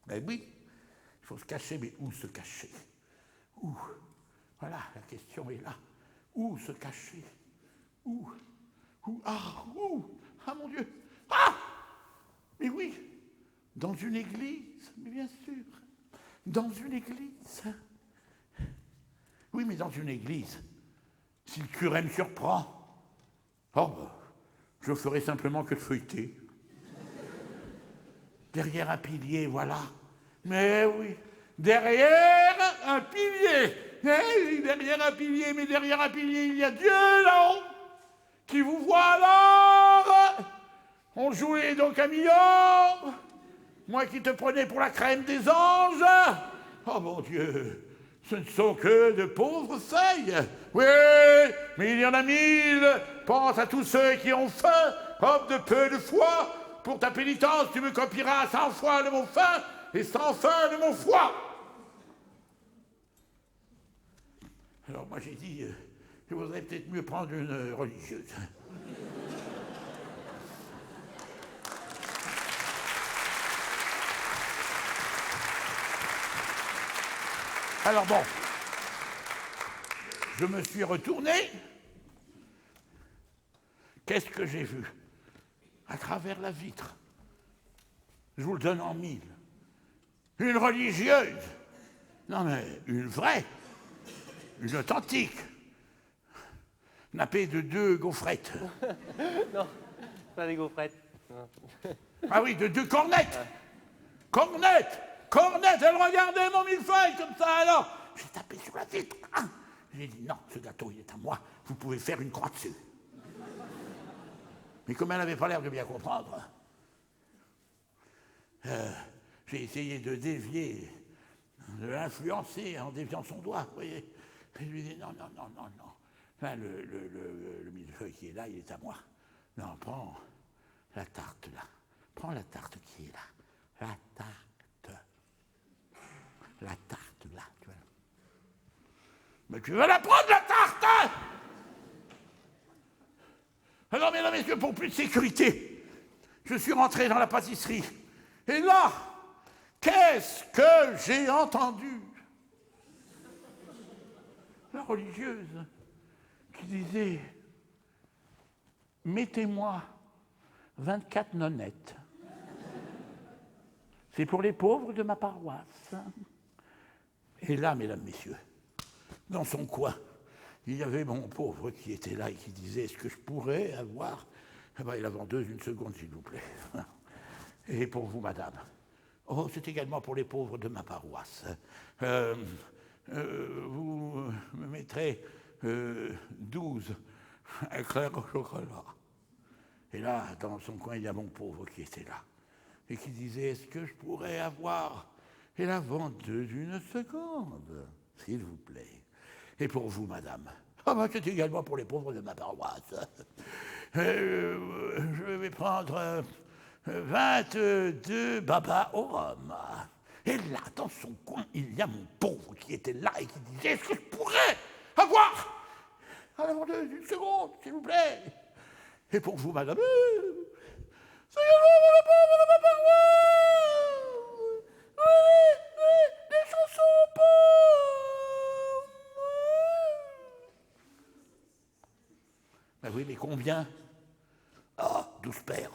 [SPEAKER 1] Ben oui, il faut se cacher, mais où se cacher? Où? Voilà, la question est là. Où se cacher? Où? Ah, mon Dieu! Ah! Mais oui, dans une église, mais bien sûr. Dans une église. Oui, mais dans une église, si le curé me surprend, je ferai simplement que le feuilleter. Derrière un pilier, voilà. Mais oui, derrière un pilier. Derrière un pilier, mais derrière un pilier, il y a Dieu là-haut, qui vous voit alors. On jouait donc à million. Moi qui te prenais pour la crème des anges. Oh mon Dieu, ce ne sont que de pauvres feuilles. Oui, mais il y en a 1000. Pense à tous ceux qui ont faim, homme de peu de foi. Pour ta pénitence, tu me copieras 100 fois de mon faim et 100 fois de mon foie. Alors moi j'ai dit, il vaudrait peut-être mieux prendre une religieuse. Alors bon, je me suis retourné. Qu'est-ce que j'ai vu? À travers la vitre. Je vous le donne en mille. Une religieuse. Non mais une vraie. Une authentique. Nappée de 2 gaufrettes.
[SPEAKER 2] Non, pas des gaufrettes.
[SPEAKER 1] Ah oui, de 2 cornettes. Cornettes. Cornettes, elle regardait mon millefeuille comme ça, alors. J'ai tapé sur la vitre. J'ai dit, non, ce gâteau, il est à moi. Vous pouvez faire une croix dessus. Mais comme elle n'avait pas l'air de bien comprendre, j'ai essayé de dévier, de l'influencer en déviant son doigt, vous voyez. Et je lui ai dit, non. Enfin, le millefeuille qui est là, il est à moi. Non, prends la tarte là. Prends la tarte qui est là. La tarte. La tarte là, tu vois. Mais tu veux la prendre, la tarte? Alors, mesdames et messieurs, pour plus de sécurité, je suis rentré dans la pâtisserie. Et là, qu'est-ce que j'ai entendu? La religieuse qui disait « Mettez-moi 24 nonnettes. C'est pour les pauvres de ma paroisse. » Et là, mesdames, messieurs, dans son coin, il y avait mon pauvre qui était là et qui disait « Est-ce que je pourrais avoir... » Eh bien, la vendeuse, une seconde, s'il vous plaît. Et pour vous, madame. Oh, c'est également pour les pauvres de ma paroisse. Vous me mettrez 12 éclairs au chocolat. Et là, dans son coin, il y a mon pauvre qui était là. Et qui disait, est-ce que je pourrais avoir... Et la vendeuse, une seconde, s'il vous plaît. Et pour vous, madame. Ah ben, c'est également pour les pauvres de ma paroisse. Je vais prendre 22 babas au rhum. Et là, dans son coin, il y a mon pauvre qui était là et qui disait, est-ce que je pourrais avoir... À la vendeuse, une seconde, s'il vous plaît. Et pour vous, madame, c'est également pour les pauvres de ma paroisse. Des chansons pauvres. Ben oui, mais combien? Ah, 12 paires.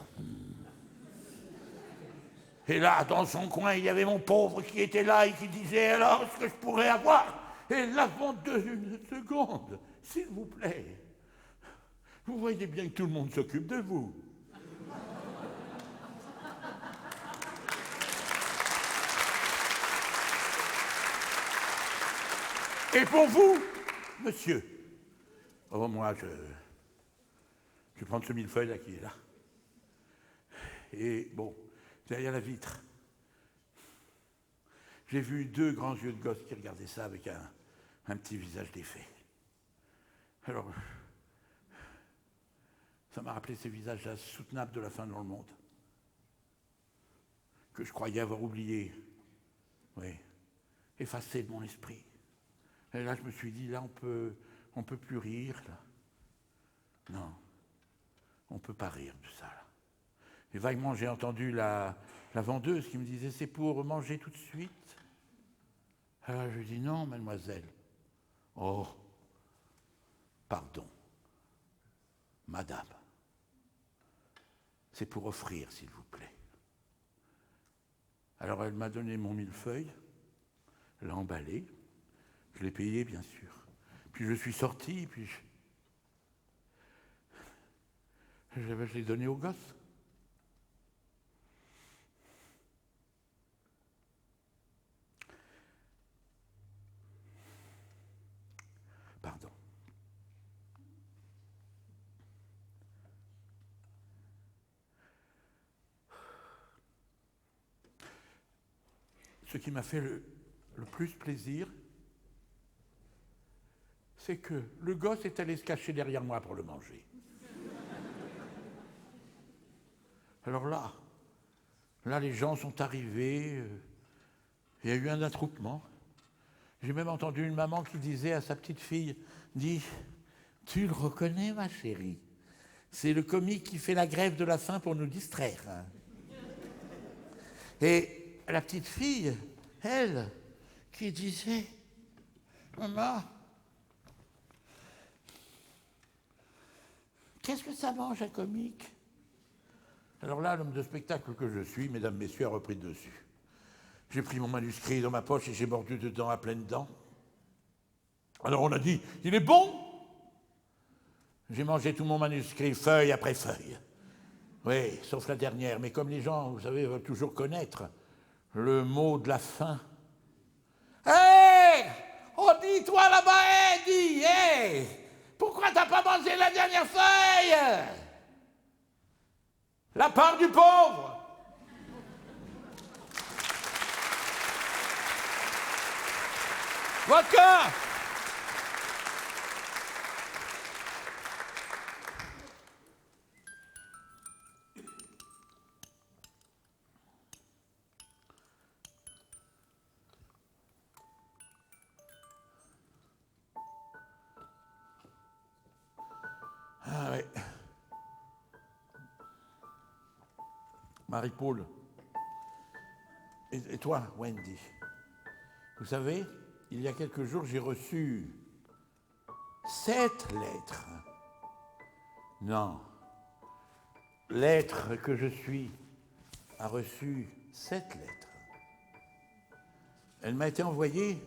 [SPEAKER 1] Et là, dans son coin, il y avait mon pauvre qui était là et qui disait, alors, est-ce que je pourrais avoir? Et la vendeuse, une seconde, s'il vous plaît. Vous voyez bien que tout le monde s'occupe de vous. Et pour vous, monsieur, oh, moi, je vais prendre ce millefeuille là qui est là. Et bon, derrière la vitre, j'ai vu 2 grands yeux de gosse qui regardaient ça avec un petit visage défait. Alors, ça m'a rappelé ces visages insoutenables de la fin dans le monde, que je croyais avoir oublié, oui, effacé de mon esprit. Et là, je me suis dit, là, on peut plus rire, là. Non, on ne peut pas rire de ça, là. Et vaguement, j'ai entendu la vendeuse qui me disait, c'est pour manger tout de suite. Alors, je lui dis, non, mademoiselle. Oh, pardon, madame. C'est pour offrir, s'il vous plaît. Alors, elle m'a donné mon millefeuille, l'a emballé. Je l'ai payé, bien sûr. Puis je suis sorti, puis je l'ai donné au gosse. Pardon. Ce qui m'a fait le plus plaisir, c'est que le gosse est allé se cacher derrière moi pour le manger. Alors là, les gens sont arrivés, il y a eu un attroupement. J'ai même entendu une maman qui disait à sa petite fille, dit, « Tu le reconnais, ma chérie? C'est le comique qui fait la grève de la faim pour nous distraire. » Et la petite fille, elle, qui disait, « Maman, qu'est-ce que ça mange un comique ?» Alors là, l'homme de spectacle que je suis, mesdames, messieurs, a repris le dessus. J'ai pris mon manuscrit dans ma poche et j'ai mordu dedans à pleines dents. Alors on a dit, il est bon. J'ai mangé tout mon manuscrit, feuille après feuille. Oui, sauf la dernière. Mais comme les gens, vous savez, veulent toujours connaître le mot de la fin. Hé hey, oh, dis-toi là-bas, hé, dis, hé, pourquoi t'as pas mangé la dernière feuille? La part du pauvre. Vodka! Ah oui. Marie-Paul. Et toi, Wendy? Vous savez, il y a quelques jours, j'ai reçu 7 lettres. Non. L'être que je suis a reçu 7 lettres. Elle m'a été envoyée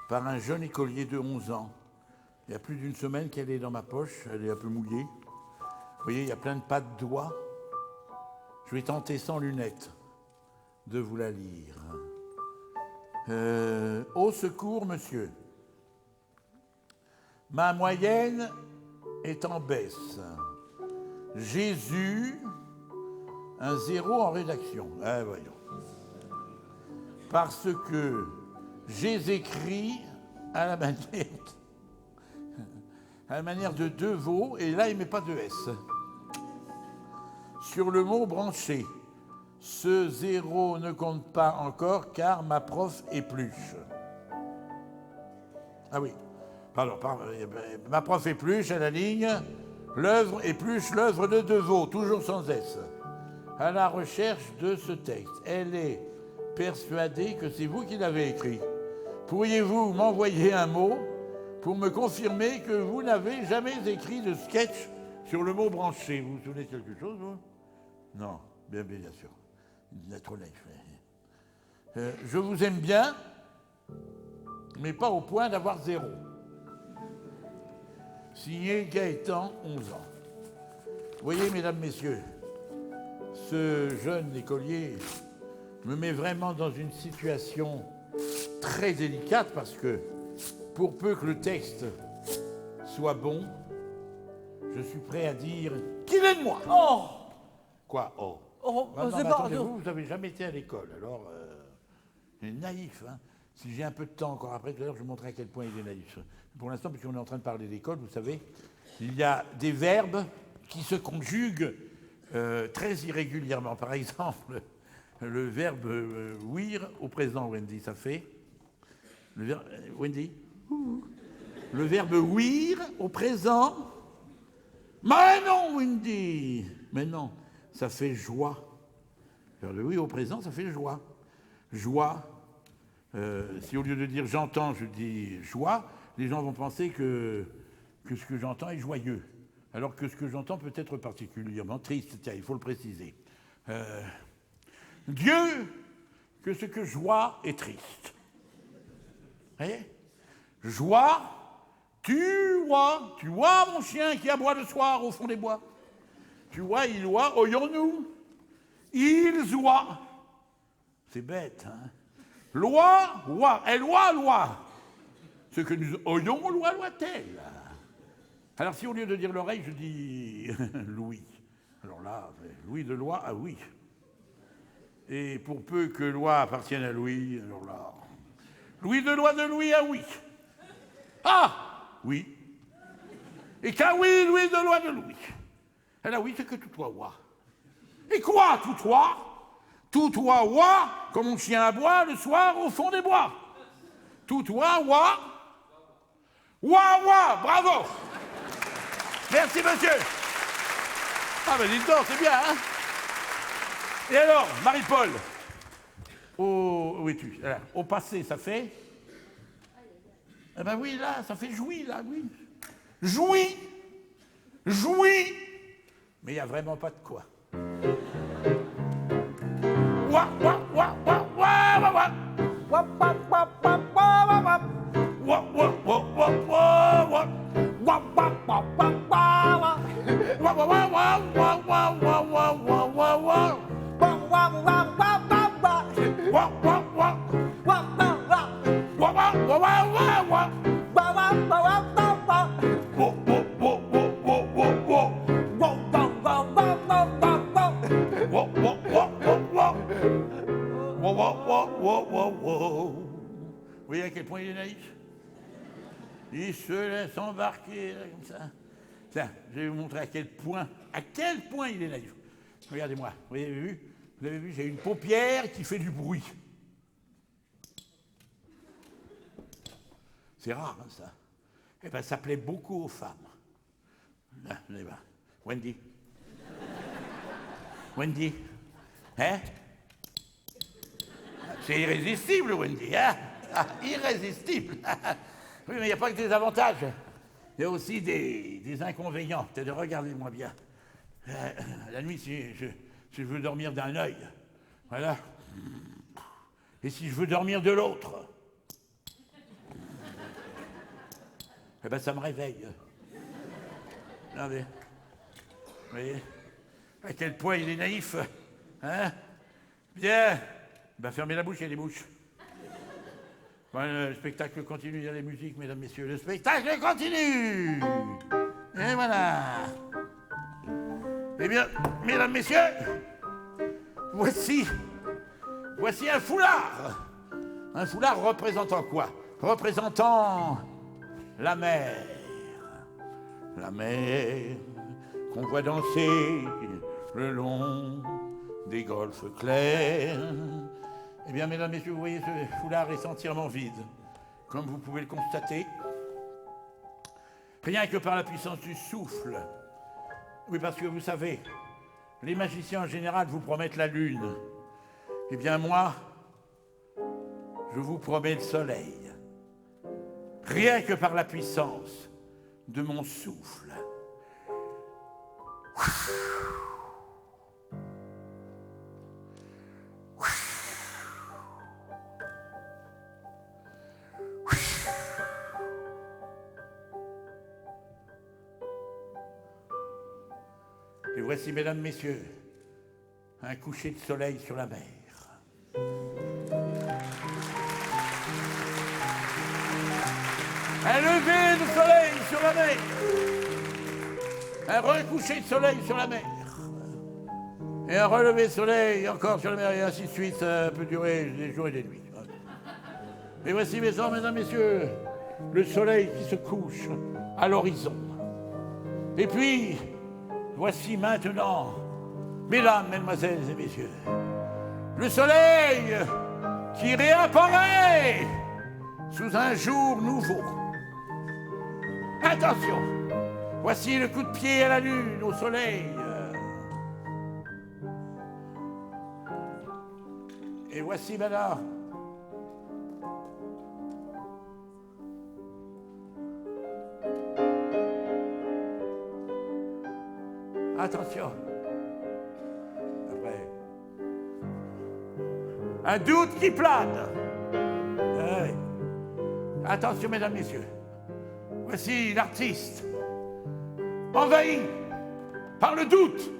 [SPEAKER 1] par un jeune écolier de 11 ans. Il y a plus d'une semaine qu'elle est dans ma poche, elle est un peu mouillée. Vous voyez, il y a plein de pas de doigts. Je vais tenter sans lunettes de vous la lire. Au secours, monsieur. Ma moyenne est en baisse. Jésus, un 0 en rédaction. Ah, voyons. Parce que j'ai écrit à la manière de deux veaux, et là, il ne met pas de S. Sur le mot branché. Ce 0 ne compte pas encore car ma prof épluche. Ah oui, pardon, ma prof épluche à la ligne, l'œuvre épluche l'œuvre de Deveau, toujours sans S, à la recherche de ce texte. Elle est persuadée que c'est vous qui l'avez écrit. Pourriez-vous m'envoyer un mot pour me confirmer que vous n'avez jamais écrit de sketch sur le mot branché? Vous vous souvenez de quelque chose, vous? Non, bien sûr. Trop naïf. Je vous aime bien, mais pas au point d'avoir 0. Signé Gaëtan, 11 ans. Vous voyez, mesdames, messieurs, ce jeune écolier me met vraiment dans une situation très délicate parce que, pour peu que le texte soit bon, je suis prêt à dire qu'il est de moi.
[SPEAKER 2] Oh!
[SPEAKER 1] Quoi, oh?
[SPEAKER 2] Oh,
[SPEAKER 1] non,
[SPEAKER 2] c'est
[SPEAKER 1] mais
[SPEAKER 2] pas...
[SPEAKER 1] attendez, vous n'avez jamais été à l'école, alors il est naïf. Hein. Si j'ai un peu de temps encore après, tout à l'heure, je vous montrerai à quel point il est naïf. Pour l'instant, puisqu'on est en train de parler d'école, vous savez, il y a des verbes qui se conjuguent très irrégulièrement. Par exemple, le verbe ouïr au présent, Wendy, ça fait... Wendy? Le verbe ouïr au présent... Mais non, Wendy! Mais non. Ça fait joie. Le oui au présent, ça fait joie. Joie. Si au lieu de dire j'entends, je dis joie, les gens vont penser que ce que j'entends est joyeux. Alors que ce que j'entends peut être particulièrement triste. Tiens, il faut le préciser. Dieu, que ce que joie est triste. Vous voyez? Joie, tu vois mon chien qui aboie le soir au fond des bois. Tu vois, il oie, oyons-nous. Ils oient. C'est bête, hein. Loi, oie. Elle oie, loi. Ce que nous oyons, loi, loi-t-elle. Alors si au lieu de dire l'oreille, je dis Louis. Alors là, Louis de loi à oui. Et pour peu que loi appartienne à Louis, alors là, Louis de loi de Louis à oui. Ah, oui. Et qu'à oui, Louis de loi de Louis. Elle a oui, c'est que tout toi, oie. Et quoi, tout toi? Tout toi, oie, comme mon chien aboie le soir au fond des bois. Tout ouin, ouin. Ouin, ouin, bravo. Merci, monsieur. Ah, ben dites donc, c'est bien, hein. Et alors, Marie-Paul, où es-tu? Alors, au passé, ça fait? Eh ben oui, là, ça fait jouis, là, oui. Jouis. Jouis. Mais il n'y a vraiment pas de quoi. Ouah, ouah, ouah, ouah, ouah, ouah, ouah.
[SPEAKER 2] Wap, wap, wap, wap, wap, wap.
[SPEAKER 1] Ouah, ouah, ouah, ouah, ouah, ouah.
[SPEAKER 2] Wap, wap, wap, wap, wap, wap.
[SPEAKER 1] Ouah, ouah, ouah, ouah, ouah, ouah, ouah, ouah, ouah, ouah.
[SPEAKER 2] Wap, wap, wap, wap, wap, wap.
[SPEAKER 1] Ouah, ouah, ouah.
[SPEAKER 2] Wap, wap, wap.
[SPEAKER 1] Ouah, ouah, ouah, ouah, ouah, ouah.
[SPEAKER 2] Wap, wap, wap, wap, wap.
[SPEAKER 1] Ouah, ouah, ouah, ouah, ouah, ouah, ouah.
[SPEAKER 2] Wap, wap, wap, wap, wap, wap, wap.
[SPEAKER 1] Ouah, ouah, ouah, ouah, ouah. Ouah, ouah, ouah, ouah, ouah, ouah. Vous voyez à quel point il est naïf? Il se laisse embarquer là, comme ça. Tiens, je vais vous montrer à quel point il est naïf. Regardez-moi, vous avez vu, j'ai une paupière qui fait du bruit. C'est rare, hein, ça. Eh bien, ça plaît beaucoup aux femmes. Là, venez voir. Wendy. Wendy. Hein? C'est irrésistible, Wendy, hein? Ah, irrésistible. Oui, mais il n'y a pas que des avantages. Il y a aussi des inconvénients. Regardez-moi bien. La nuit, si je veux dormir d'un œil, voilà. Et si je veux dormir de l'autre, eh ben ça me réveille. Regardez. Vous voyez à quel point il est naïf. Hein? Bien. Ben fermez la bouche, il y a des bouches. Bon, le spectacle continue, il y a les musiques, mesdames, messieurs. Le spectacle continue. Et voilà. Eh bien, mesdames, messieurs, voici un foulard. Un foulard représentant quoi? Représentant la mer. La mer qu'on voit danser le long des golfes clairs. Eh bien, mesdames, messieurs, vous voyez, ce foulard est entièrement vide, comme vous pouvez le constater. Rien que par la puissance du souffle. Oui, parce que vous savez, les magiciens en général vous promettent la lune. Eh bien, moi, je vous promets le soleil. Rien que par la puissance de mon souffle. Et voici, mesdames, messieurs, un coucher de soleil sur la mer. Un lever de soleil sur la mer. Un recoucher de soleil sur la mer. Et un relevé de soleil encore sur la mer, et ainsi de suite. Ça peut durer des jours et des nuits. Et voici, mesdames, messieurs, le soleil qui se couche à l'horizon. Et puis, voici maintenant, mesdames, mesdemoiselles et messieurs, le soleil qui réapparaît sous un jour nouveau. Attention, voici le coup de pied à la lune, au soleil. Et voici maintenant attention. Après. Un doute qui plane. Ouais. Attention, mesdames, messieurs. Voici l'artiste envahi par le doute.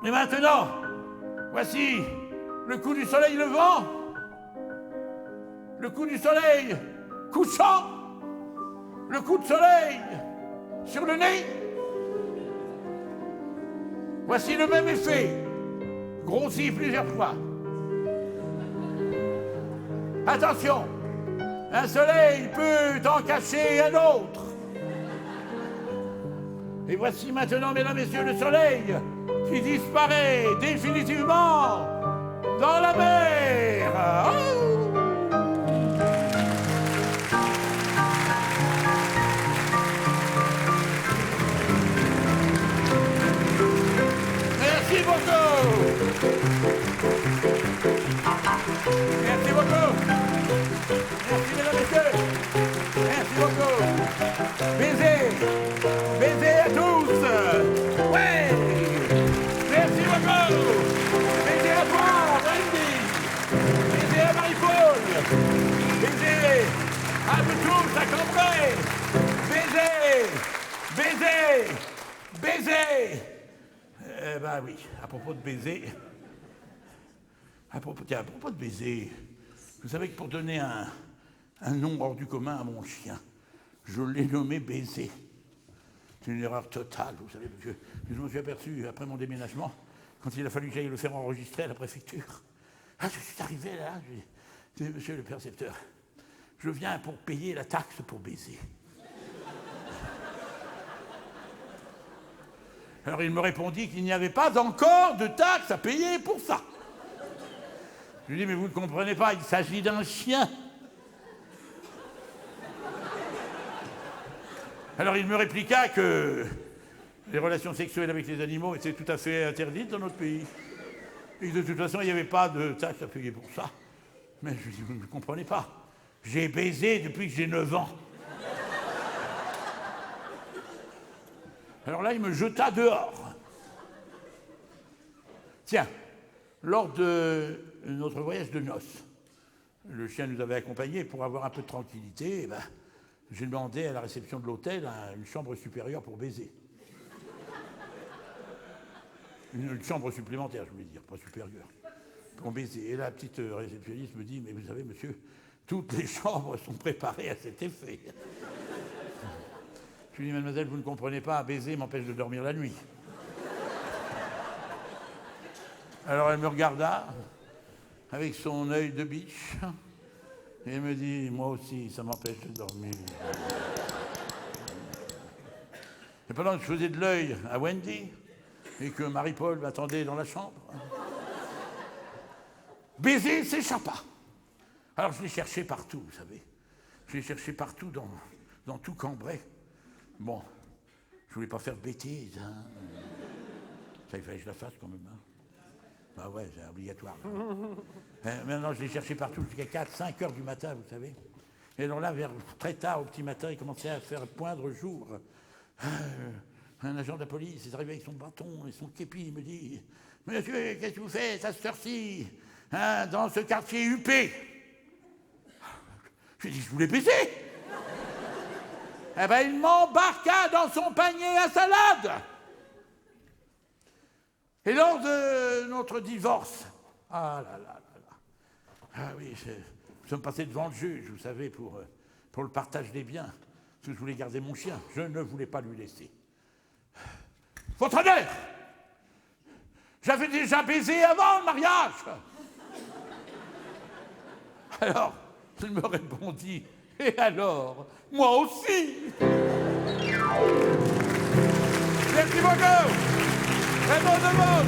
[SPEAKER 1] Et maintenant, voici le coup du soleil levant, le coup du soleil couchant, le coup de soleil sur le nez. Voici le même effet, grossi plusieurs fois. Attention, un soleil peut en cacher un autre. Et voici maintenant, mesdames, messieurs, le soleil qui disparaît définitivement dans la mer. Oh! Baiser. Ben oui, à propos de baiser. À propos de baiser, vous savez que pour donner un nom hors du commun à mon chien, je l'ai nommé Baiser. C'est une erreur totale, vous savez, parce que je me suis aperçu après mon déménagement, quand il a fallu que j'aille le faire enregistrer à la préfecture. Ah, je suis arrivé là, j'ai dit, monsieur le percepteur, je viens pour payer la taxe pour baiser. Alors il me répondit qu'il n'y avait pas encore de taxe à payer pour ça. Je lui ai dit, mais vous ne comprenez pas, il s'agit d'un chien. Alors il me répliqua que les relations sexuelles avec les animaux étaient tout à fait interdites dans notre pays. Et de toute façon, il n'y avait pas de taxe à payer pour ça. Mais je lui ai dit, vous ne comprenez pas. J'ai baisé depuis que j'ai 9 ans. Alors là, il me jeta dehors. Tiens, lors de notre voyage de noces, le chien nous avait accompagnés pour avoir un peu de tranquillité. J'ai demandé à la réception de l'hôtel une chambre supérieure pour baiser. Une chambre supplémentaire, je voulais dire, pas supérieure, pour baiser. Et la petite réceptionniste me dit, mais vous savez, monsieur, toutes les chambres sont préparées à cet effet. Je lui dis, mademoiselle, vous ne comprenez pas, baiser m'empêche de dormir la nuit. Alors elle me regarda avec son œil de biche et elle me dit, moi aussi, ça m'empêche de dormir. Et pendant que je faisais de l'œil à Wendy et que Marie-Paul m'attendait dans la chambre, baiser s'échappa. Alors je l'ai cherché partout, vous savez. Je l'ai cherché partout dans tout Cambrai. Bon, je voulais pas faire de bêtises. Hein. Ça, il fallait que je la fasse quand même. Hein. Bah ouais, c'est obligatoire. Maintenant, je l'ai cherché partout jusqu'à 4-5 heures du matin, vous savez. Et alors là, vers très tard, au petit matin, il commençait à faire poindre jour. Un agent de la police est arrivé avec son bâton et son képi. Il me dit, monsieur, qu'est-ce que vous faites à cette heure-ci, hein, dans ce quartier huppé? Je lui ai dit, je voulais baiser. Eh ben, il m'embarqua dans son panier à salade. Et lors de notre divorce, ah là là là là, ah oui, nous sommes passés devant le juge, vous savez, pour le partage des biens, parce que je voulais garder mon chien, je ne voulais pas lui laisser. Votre honneur, j'avais déjà baisé avant le mariage. Alors, il me répondit, et alors, moi aussi. Merci beaucoup. Raymond DeVos.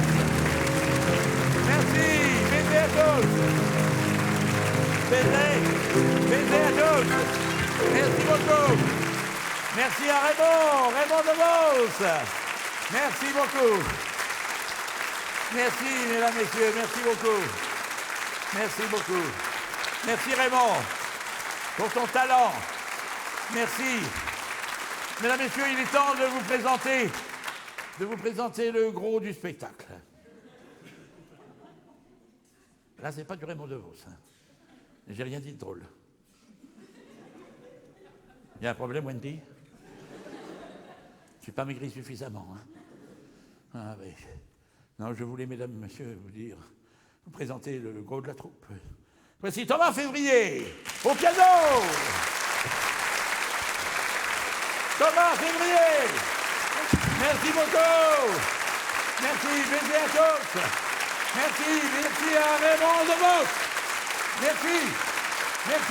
[SPEAKER 1] Merci. Baiser à tous. Baiser à tous. Merci beaucoup. Merci à Raymond DeVos. Merci beaucoup. Merci, mesdames, messieurs. Merci beaucoup. Merci beaucoup. Merci Raymond pour ton talent. Merci. Mesdames, messieurs, il est temps de vous présenter le gros du spectacle. Là, c'est pas du Raymond DeVos. Hein. J'ai rien dit de drôle. Il y a un problème, Wendy? Je suis pas maigri suffisamment. Hein. Ah, oui. Non, je voulais, mesdames, messieurs, vous présenter le gros de la troupe. Voici Thomas Février, au piano. Thomas Février. Merci beaucoup. Merci, baiser à tous. Merci à Raymond DeVos. Merci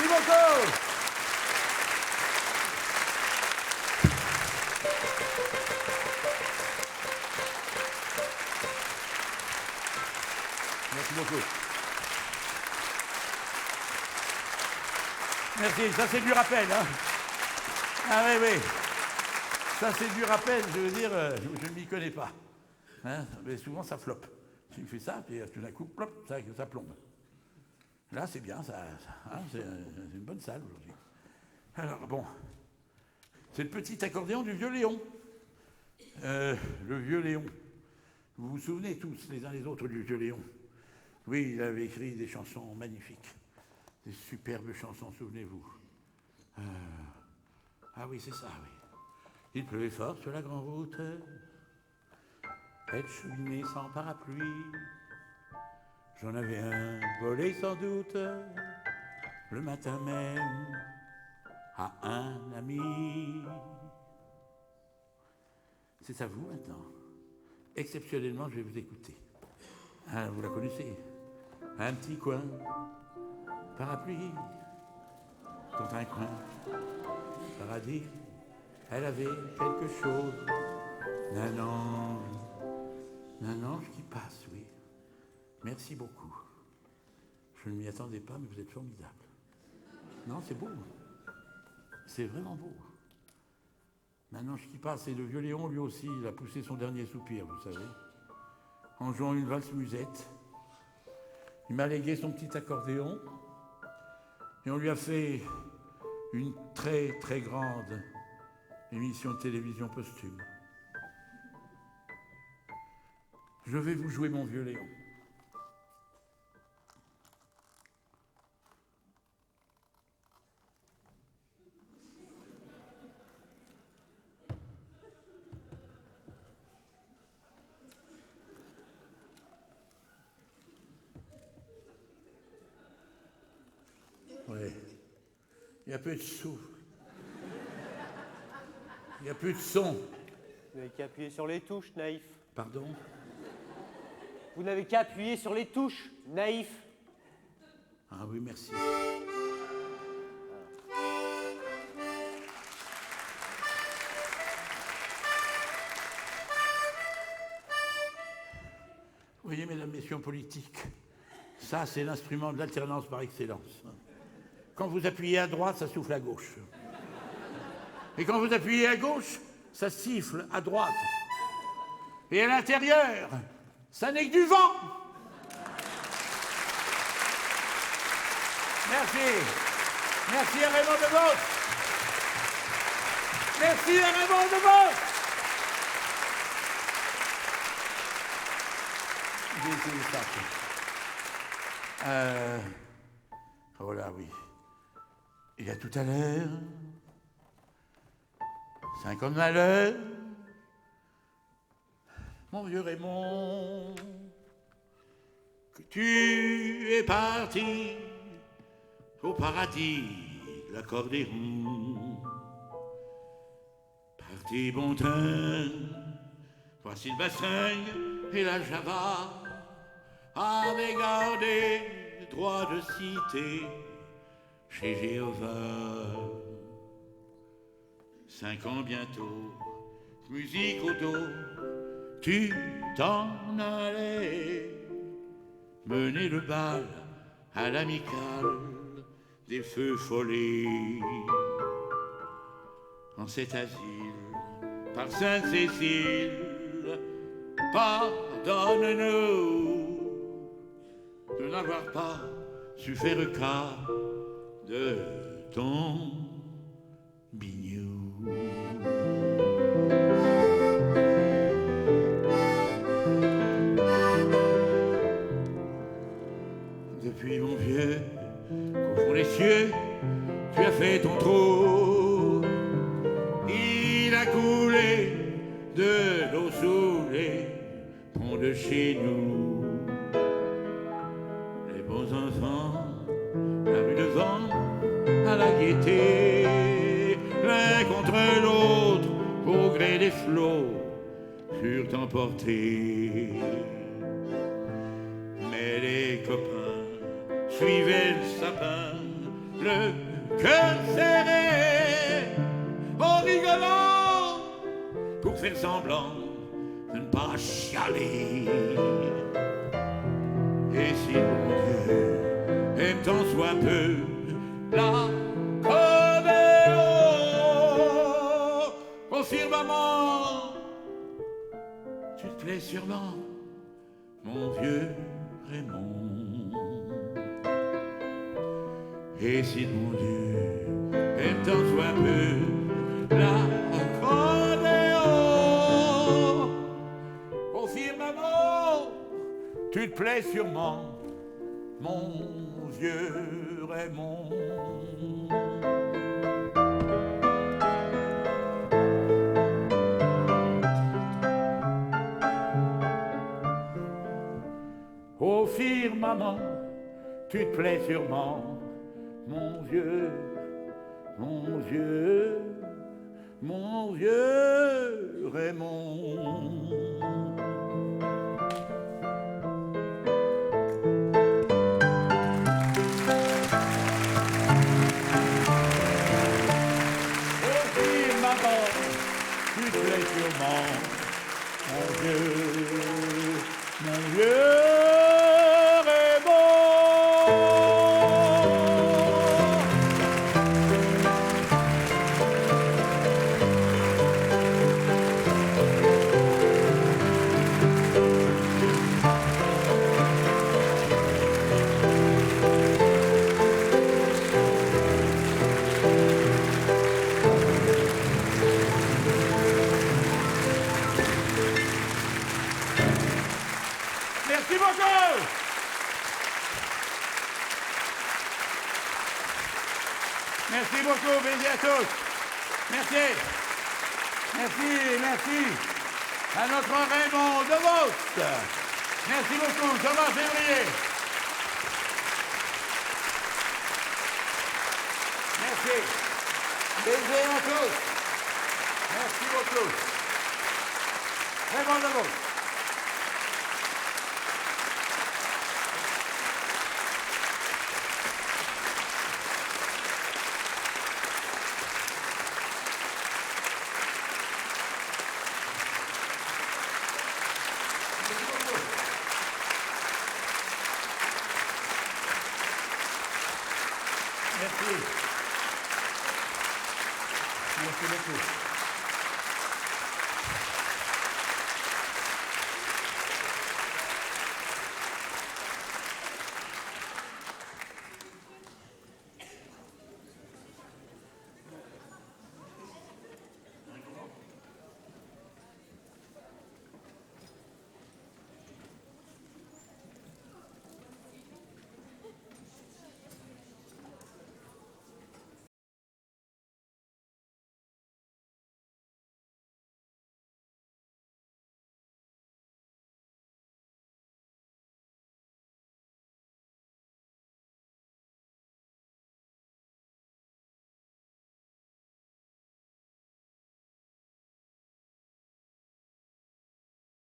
[SPEAKER 1] beaucoup. Merci beaucoup. Merci, ça c'est du rappel. Hein. Ah oui. Ça c'est du rappel, je veux dire, je ne m'y connais pas. Hein, mais souvent ça floppe. Tu fais ça, puis tout d'un coup, plop, ça plombe. Là c'est bien, hein, c'est une bonne salle aujourd'hui. Alors bon, c'est le petit accordéon du vieux Léon. Le vieux Léon. Vous vous souvenez tous les uns les autres du vieux Léon? Oui, il avait écrit des chansons magnifiques. Des superbes chansons, souvenez-vous. Ah oui, c'est ça, oui. Il pleuvait fort sur la grande route. Elle cheminait sans parapluie. J'en avais un volé sans doute le matin même à un ami. C'est à vous maintenant. Exceptionnellement, je vais vous écouter. Ah, vous la connaissez. Un petit coin, parapluie, contre un coin, paradis. Elle avait quelque chose, un ange qui passe, oui. Merci beaucoup. Je ne m'y attendais pas, mais vous êtes formidable. Non, c'est beau. C'est vraiment beau. Un ange qui passe, et le vieux Léon, lui aussi, il a poussé son dernier soupir, vous savez, en jouant une valse musette. Il m'a légué son petit accordéon, et on lui a fait une très, très grande émission de télévision posthume. Je vais vous jouer mon vieux Léon. Ouais. Il n'y a plus de souffle. Il n'y a plus de son.
[SPEAKER 3] Vous n'avez qu'à appuyer sur les touches, naïf.
[SPEAKER 1] Pardon?
[SPEAKER 3] Vous n'avez qu'à appuyer sur les touches, naïf.
[SPEAKER 1] Ah oui, merci. Vous voyez, mesdames, messieurs politiques, ça, c'est l'instrument de l'alternance par excellence. Quand vous appuyez à droite, ça souffle à gauche. Et quand vous appuyez à gauche, ça siffle à droite. Et à l'intérieur, ça n'est que du vent. Merci. Merci à Raymond DeVos. Merci à Raymond DeVos. J'ai essayé ça. Voilà, oui. Il y a tout à l'heure, 5 ans de malheur, mon vieux Raymond, que tu es parti au paradis de l'accordéon. Parti bon train, voici le bassin et la Java, avait gardé le droit de citer chez Jéhovah. 5 ans bientôt, musique au dos, tu t'en allais mener le bal à l'amicale des feux follets. En cet asile, par Sainte-Cécile, pardonne-nous de n'avoir pas su faire cas de ton bignou. Depuis mon vieux, qu'au fond des cieux, tu as fait ton trou. Il a coulé de l'eau sous les ponts de chez nous. Les bons enfants, la rue devant, à la gaieté, l'un contre l'autre, au gré des flots, furent emportés. Mais les copains suivaient le sapin, le cœur serré, en rigolant, pour faire semblant de ne pas chialer. Et si mon Dieu aime tant soit peu l'accordéon, au firmament, tu te plais sûrement, mon vieux Raymond. Et si mon Dieu aime tant soit peu l'accordéon, au firmament, tu te plais sûrement, mon vieux Raymond. maman, tu te plais sûrement, mon vieux, mon vieux, mon vieux Raymond. Tu te plais sûrement, mon vieux Raymond. Merci beaucoup. Merci beaucoup, baiser à tous. Merci. Merci, merci. À notre Raymond DeVos. Merci beaucoup, Thomas Février. Merci. Baiser à tous. Merci beaucoup. Raymond DeVos.